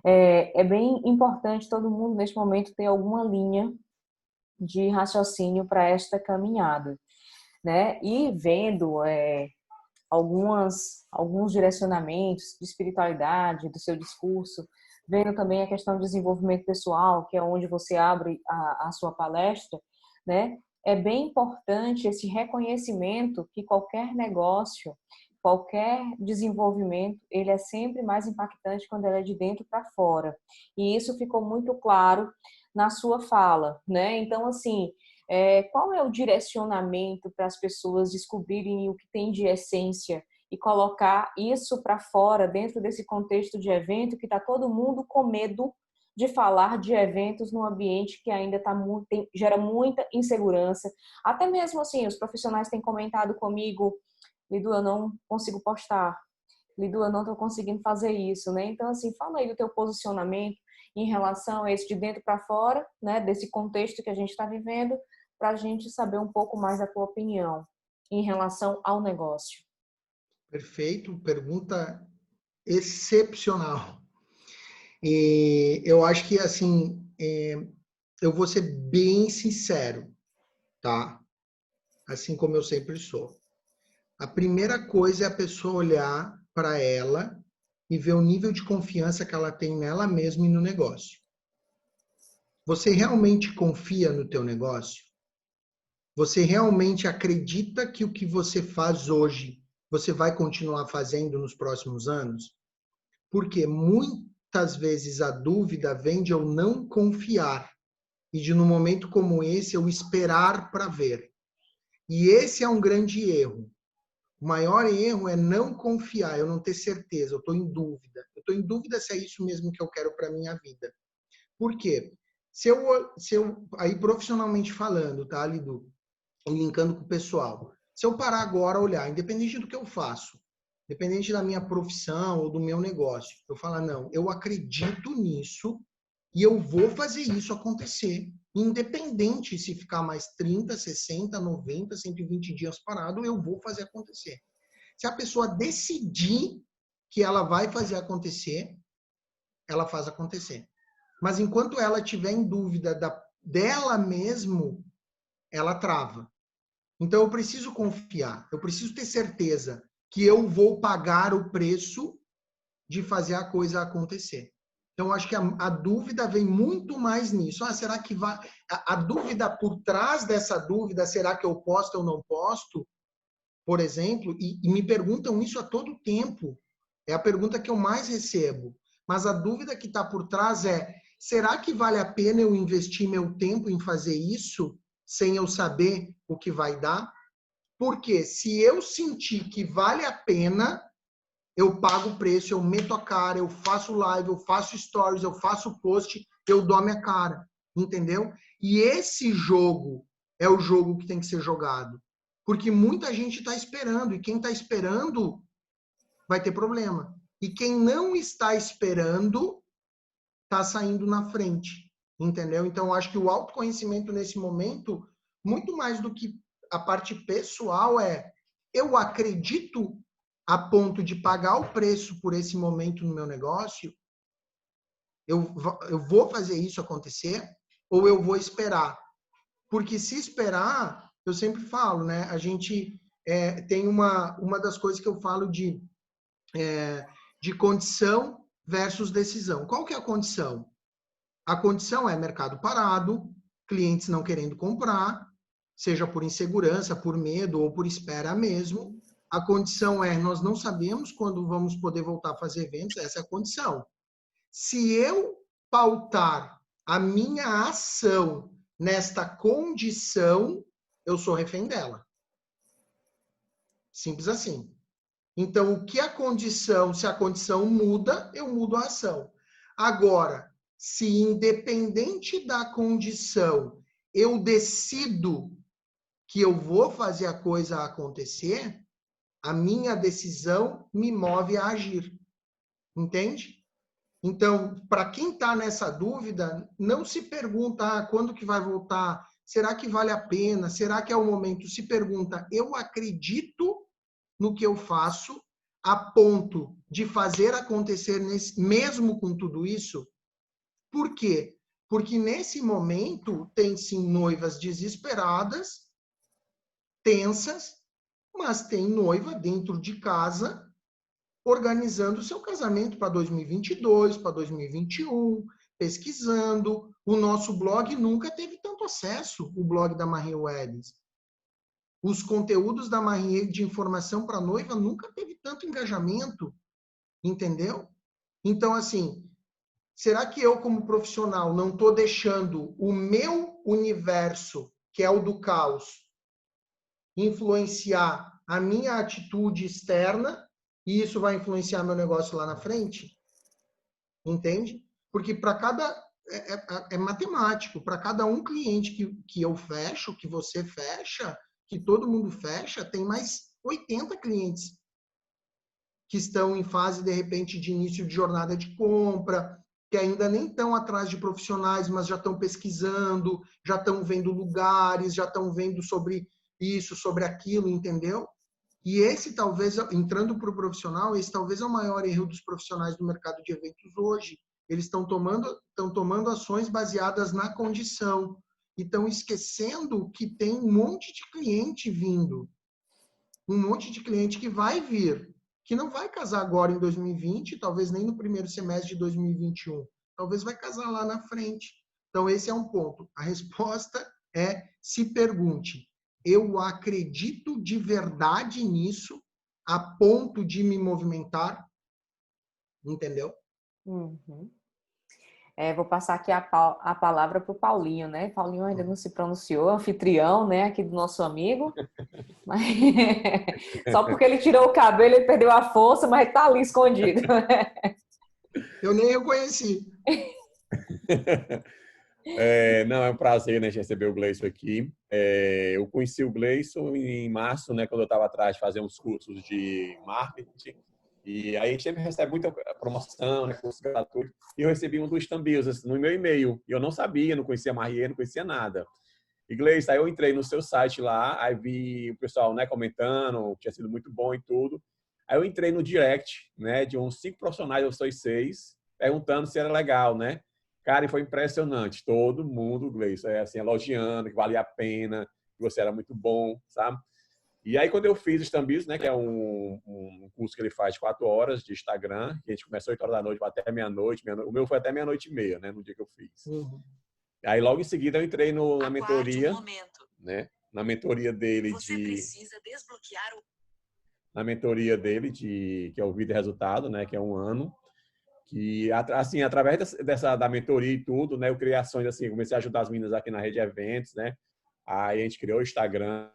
É bem importante todo mundo, neste momento, ter alguma linha de raciocínio para esta caminhada, né? E vendo alguns direcionamentos de espiritualidade do seu discurso, vendo também a questão do desenvolvimento pessoal, que é onde você abre a sua palestra, né? É bem importante esse reconhecimento que qualquer negócio qualquer desenvolvimento, ele é sempre mais impactante quando ele é de dentro para fora. E isso ficou muito claro na sua fala, né? Então, assim, qual é o direcionamento para as pessoas descobrirem o que tem de essência e colocar isso para fora dentro desse contexto de evento que está todo mundo com medo de falar de eventos num ambiente que ainda gera muita insegurança. Até mesmo assim, os profissionais têm comentado comigo: Lidu, eu não consigo postar. Lidu, eu não estou conseguindo fazer isso, né? Então, assim, fala aí do teu posicionamento em relação a esse de dentro para fora, né? Desse contexto que a gente está vivendo, para a gente saber um pouco mais da tua opinião em relação ao negócio. Perfeito, pergunta excepcional. E eu acho que, assim, eu vou ser bem sincero, tá? Assim como eu sempre sou. A primeira coisa é a pessoa olhar para ela e ver o nível de confiança que ela tem nela mesma e no negócio. Você realmente confia no teu negócio? Você realmente acredita que o que você faz hoje, você vai continuar fazendo nos próximos anos? Porque muitas vezes a dúvida vem de eu não confiar e de, num momento como esse, eu esperar para ver. E esse é um grande erro. O maior erro é não confiar, eu não ter certeza, eu estou em dúvida. Eu estou em dúvida se é isso mesmo que eu quero para a minha vida. Por quê? Se eu, aí profissionalmente falando, tá, Lidu? Linkando com o pessoal. Se eu parar agora, olhar, independente do que eu faço, independente da minha profissão ou do meu negócio, eu falar, não, eu acredito nisso e eu vou fazer isso acontecer. Independente se ficar mais 30, 60, 90, 120 dias parado, eu vou fazer acontecer. Se a pessoa decidir que ela vai fazer acontecer, ela faz acontecer. Mas enquanto ela estiver em dúvida dela mesmo, ela trava. Então eu preciso confiar, eu preciso ter certeza que eu vou pagar o preço de fazer a coisa acontecer. Então acho que a dúvida vem muito mais nisso. Ah, será que vai? A dúvida por trás dessa dúvida, será que eu posto ou não posto? Por exemplo, e me perguntam isso a todo tempo. É a pergunta que eu mais recebo. Mas a dúvida que está por trás é: será que vale a pena eu investir meu tempo em fazer isso sem eu saber o que vai dar? Porque se eu sentir que vale a pena, eu pago o preço, eu meto a cara, eu faço live, eu faço stories, eu faço post, eu dou a minha cara, entendeu? E esse jogo é o jogo que tem que ser jogado. Porque muita gente está esperando, e quem está esperando vai ter problema. E quem não está esperando está saindo na frente, entendeu? Então, acho que o autoconhecimento nesse momento, muito mais do que a parte pessoal, eu acredito a ponto de pagar o preço por esse momento no meu negócio, eu vou fazer isso acontecer ou eu vou esperar? Porque se esperar, eu sempre falo, né? A gente tem uma das coisas que eu falo de condição versus decisão. Qual que é a condição? A condição é mercado parado, clientes não querendo comprar, seja por insegurança, por medo ou por espera mesmo. A condição é, nós não sabemos quando vamos poder voltar a fazer eventos, essa é a condição. Se eu pautar a minha ação nesta condição, eu sou refém dela. Simples assim. Então, o que a condição, se a condição muda, eu mudo a ação. Agora, se independente da condição, eu decido que eu vou fazer a coisa acontecer, a minha decisão me move a agir. Entende? Então, para quem está nessa dúvida, não se pergunta quando que vai voltar, será que vale a pena, será que é o momento? Se pergunta, eu acredito no que eu faço a ponto de fazer acontecer mesmo com tudo isso? Por quê? Porque nesse momento tem sim noivas desesperadas, tensas, mas tem noiva dentro de casa organizando o seu casamento para 2022, para 2021, pesquisando. O nosso blog nunca teve tanto acesso, o blog da Maria Weddings. Os conteúdos da Marie de informação para noiva nunca teve tanto engajamento, entendeu? Então, assim, será que eu, como profissional, não estou deixando o meu universo, que é o do caos, influenciar a minha atitude externa e isso vai influenciar meu negócio lá na frente? Entende? Porque para cada... É matemático. Para cada um cliente que eu fecho, que você fecha, que todo mundo fecha, tem mais 80 clientes que estão em fase, de repente, de início de jornada de compra, que ainda nem estão atrás de profissionais, mas já estão pesquisando, já estão vendo lugares, já estão vendo sobre isso, sobre aquilo, entendeu? E esse talvez, entrando para o profissional, esse talvez é o maior erro dos profissionais do mercado de eventos hoje. Eles estão tomando ações baseadas na condição e estão esquecendo que tem um monte de cliente vindo, um monte de cliente que vai vir, que não vai casar agora em 2020, talvez nem no primeiro semestre de 2021, talvez vai casar lá na frente. Então, esse é um ponto. A resposta é: se pergunte, eu acredito de verdade nisso a ponto de me movimentar? Entendeu? Uhum. Vou passar aqui a palavra para o Paulinho, né? Paulinho ainda não se pronunciou, anfitrião, né, aqui do nosso amigo. Mas... Só porque ele tirou o cabelo, ele perdeu a força, mas está ali escondido. Eu nem reconheci. Não, é um prazer, né, receber o Gleison aqui. Eu conheci o Gleison em março, né, quando eu estava atrás de fazer uns cursos de marketing. E aí a gente sempre recebe muita promoção, né, curso gratuito. E eu recebi um dos Tambios assim, no meu e-mail. E eu não sabia, não conhecia a Marie, não conhecia nada. E Gleison, aí eu entrei no seu site lá, aí vi o pessoal, né, comentando, tinha sido muito bom e tudo. Aí eu entrei no direct, né, de uns 5 profissionais, eu sou 6, perguntando se era legal, né? Cara, e foi impressionante. Todo mundo, Gleison, assim, elogiando, que valia a pena, que você era muito bom, sabe? E aí, quando eu fiz os Tambios, né, que é um curso que ele faz de 4 horas de Instagram, que a gente começou às 8 horas da noite, vai até meia-noite. O meu foi até meia-noite e meia, né, no dia que eu fiz. Uhum. Aí, logo em seguida, eu entrei na mentoria, né, na mentoria dele na mentoria dele, que é o Vida e Resultado, né, que é 1 ano. Que, assim, através da mentoria e tudo, né, eu criei ações, assim, comecei a ajudar as meninas aqui na rede de eventos, né, aí a gente criou o Instagram,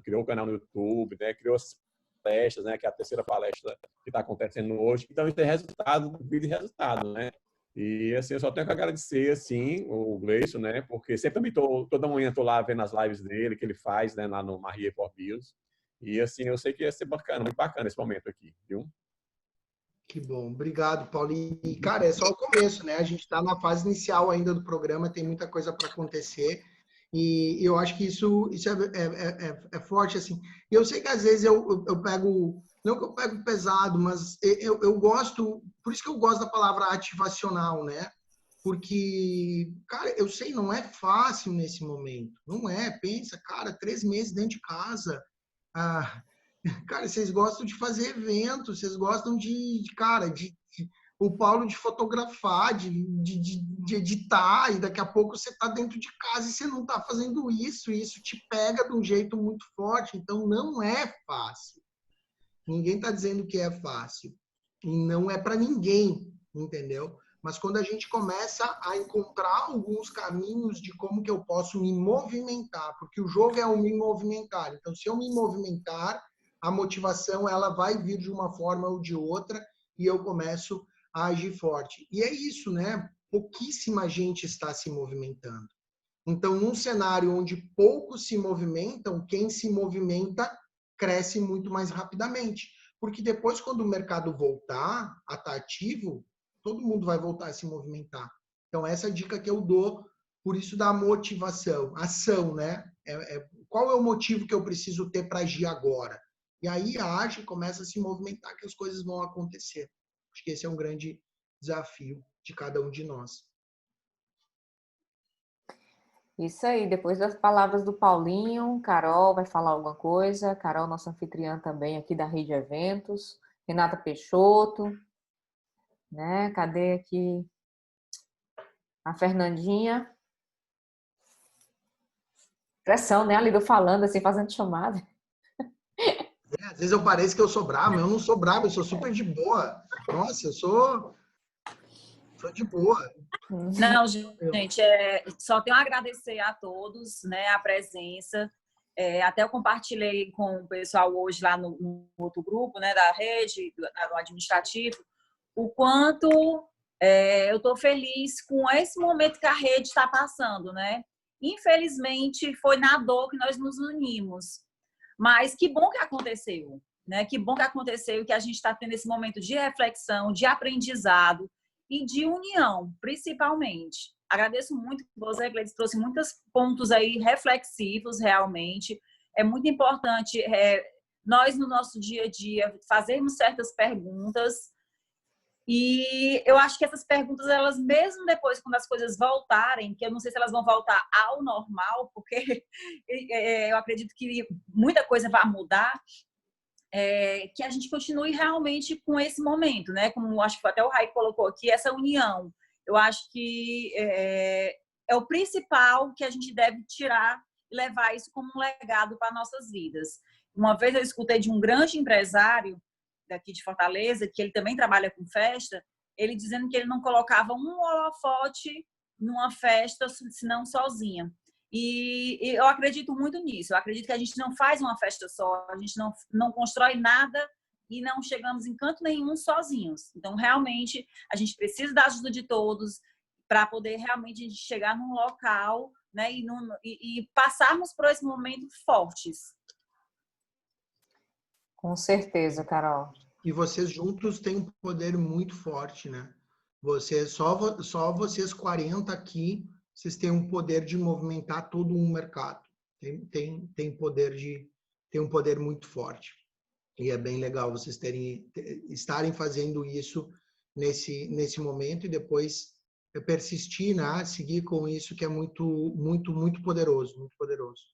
criou o canal no YouTube, né, criou as palestras, né, que é a terceira palestra que está acontecendo hoje, então isso é resultado do Vida e Resultado, né, e, assim, eu só tenho que agradecer, assim, o Gleison, né, porque sempre toda manhã estou lá vendo as lives dele, que ele faz, né, lá no Marie for Bios, e, assim, eu sei que ia ser bacana, muito bacana esse momento aqui, viu? Que bom, obrigado, Paulinho. E, cara, é só o começo, né? A gente está na fase inicial ainda do programa, tem muita coisa para acontecer. E eu acho que isso é forte, assim. E eu sei que às vezes eu pego, não que eu pego pesado, mas eu gosto, por isso que eu gosto da palavra ativacional, né? Porque, cara, eu sei, não é fácil nesse momento. Não é, pensa, cara, 3 meses dentro de casa. Ah, cara, vocês gostam de fazer eventos, vocês gostam o Paulo de fotografar, de editar, e daqui a pouco você está dentro de casa e você não está fazendo isso, e isso te pega de um jeito muito forte. Então, não é fácil. Ninguém está dizendo que é fácil. E não é para ninguém, entendeu? Mas quando a gente começa a encontrar alguns caminhos de como que eu posso me movimentar, porque o jogo é o me movimentar. Então, se eu me movimentar, a motivação ela vai vir de uma forma ou de outra e eu começo a agir forte. E é isso, né? Pouquíssima gente está se movimentando. Então, num cenário onde poucos se movimentam, quem se movimenta cresce muito mais rapidamente. Porque depois, quando o mercado voltar a estar ativo, todo mundo vai voltar a se movimentar. Então, essa é a dica que eu dou, por isso da motivação, ação, né? Qual é o motivo que eu preciso ter para agir agora? E aí age, começa a se movimentar, que as coisas vão acontecer. Acho que esse é um grande desafio de cada um de nós. Isso aí, depois das palavras do Paulinho, Carol vai falar alguma coisa. Carol, nossa anfitriã também aqui da Rede Eventos. Renata Peixoto, né? Cadê aqui a Fernandinha? Pressão, né? Ali do falando, assim, fazendo chamada. Às vezes eu pareço que eu sou bravo, mas eu não sou bravo, eu sou super de boa. Nossa, eu sou de boa. Não, gente, só tenho a agradecer a todos, né, a presença. Até eu compartilhei com o pessoal hoje lá no outro grupo, né, da rede, do administrativo, o quanto eu estou feliz com esse momento que a rede está passando, né? Infelizmente, foi na dor que nós nos unimos. Mas que bom que aconteceu, né? Que bom que aconteceu e que a gente está tendo esse momento de reflexão, de aprendizado e de união, principalmente. Agradeço muito que você, Gleice, trouxe muitos pontos aí reflexivos, realmente. É muito importante nós, no nosso dia a dia, fazermos certas perguntas. E eu acho que essas perguntas, elas mesmo depois, quando as coisas voltarem, que eu não sei se elas vão voltar ao normal, porque eu acredito que muita coisa vai mudar, que a gente continue realmente com esse momento, né? Como acho que até o Rai colocou aqui, essa união. Eu acho que é o principal que a gente deve tirar e levar isso como um legado para nossas vidas. Uma vez eu escutei de um grande empresário daqui de Fortaleza, que ele também trabalha com festa, ele dizendo que ele não colocava um holofote numa festa, senão sozinha. E eu acredito muito nisso. Eu acredito que a gente não faz uma festa só, a gente não constrói nada e não chegamos em canto nenhum sozinhos. Então, realmente, a gente precisa da ajuda de todos para poder realmente a gente chegar num local, né, e passarmos por esse momento fortes. Com certeza, Carol. E vocês juntos têm um poder muito forte, né? Só vocês 40 aqui, vocês têm um poder de movimentar todo um mercado. Tem um poder muito forte. E é bem legal vocês estarem fazendo isso nesse momento e depois persistir, né? Seguir com isso que é muito, muito, muito poderoso, muito poderoso.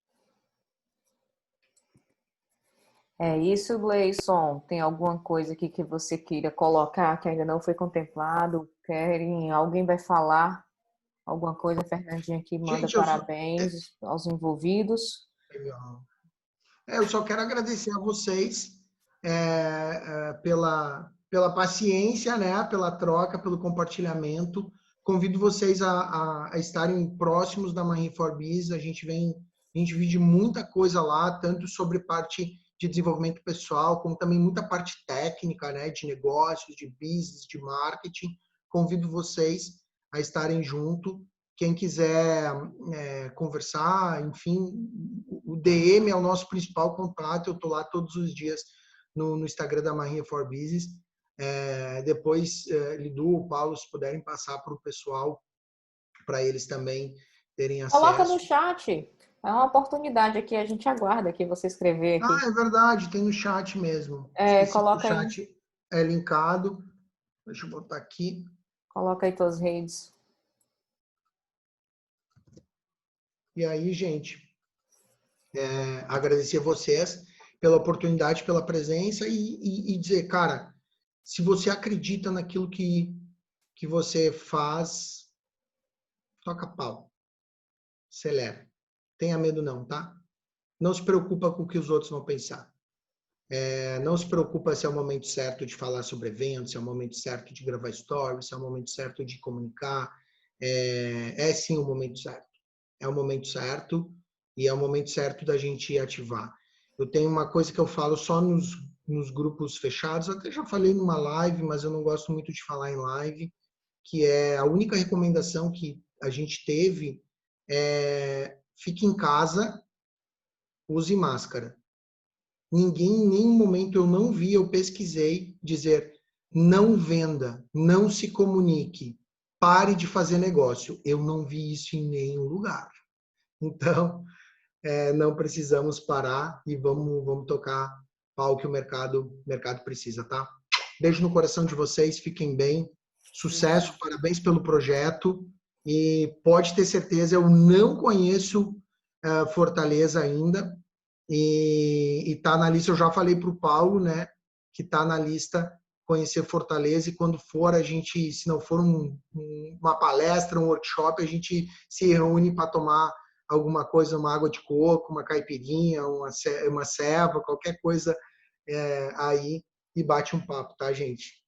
É isso, Gleison. Tem alguma coisa aqui que você queira colocar que ainda não foi contemplado? Alguém vai falar alguma coisa? Fernandinha aqui manda Gente, parabéns aos envolvidos. Legal. Eu só quero agradecer a vocês pela paciência, né? Pela troca, pelo compartilhamento. Convido vocês a estarem próximos da Marine for Biz. A gente vive muita coisa lá, tanto sobre parte de desenvolvimento pessoal, como também muita parte técnica, né? De negócios, de business, de marketing. Convido vocês a estarem junto. Quem quiser conversar, enfim, o DM é o nosso principal contato. Eu estou lá todos os dias no Instagram da Marine for Business. Depois, Lidu, o Paulo, se puderem passar para o pessoal, para eles também terem acesso. Coloca no chat. É uma oportunidade aqui, a gente aguarda que você escrever aqui. É verdade, tem no chat mesmo. Coloca o chat aí. É linkado. Deixa eu botar aqui. Coloca aí tuas redes. E aí, gente, agradecer a vocês pela oportunidade, pela presença e dizer, cara, se você acredita naquilo que você faz, toca pau. Acelera. Tenha medo não, tá? Não se preocupa com o que os outros vão pensar. Não se preocupa se é o momento certo de falar sobre eventos, se é o momento certo de gravar stories, se é o momento certo de comunicar. Sim o momento certo. É o momento certo e é o momento certo da gente ativar. Eu tenho uma coisa que eu falo só nos grupos fechados, até já falei numa live, mas eu não gosto muito de falar em live, que é a única recomendação que a gente teve fique em casa, use máscara. Ninguém, em nenhum momento eu não vi, eu pesquisei, dizer não venda, não se comunique, pare de fazer negócio. Eu não vi isso em nenhum lugar. Então, não precisamos parar e vamos tocar pau que o mercado precisa, tá? Beijo no coração de vocês, fiquem bem, sucesso, parabéns pelo projeto e pode ter certeza, eu não conheço Fortaleza ainda e tá na lista, eu já falei para o Paulo, né, que tá na lista conhecer Fortaleza e quando for a gente, se não for uma palestra, um workshop, a gente se reúne para tomar alguma coisa, uma água de coco, uma caipirinha, uma ceva, qualquer coisa aí e bate um papo, tá, gente?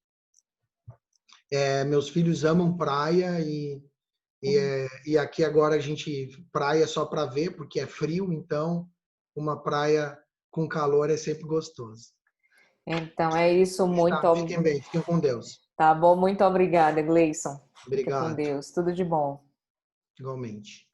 Meus filhos amam praia e aqui agora a gente praia só para ver, porque é frio, então uma praia com calor é sempre gostoso. Então é isso, Tá, fiquem bem, fiquem com Deus. Tá bom, muito obrigada, Gleison. Fica com Obrigado, Deus, tudo de bom. igualmente.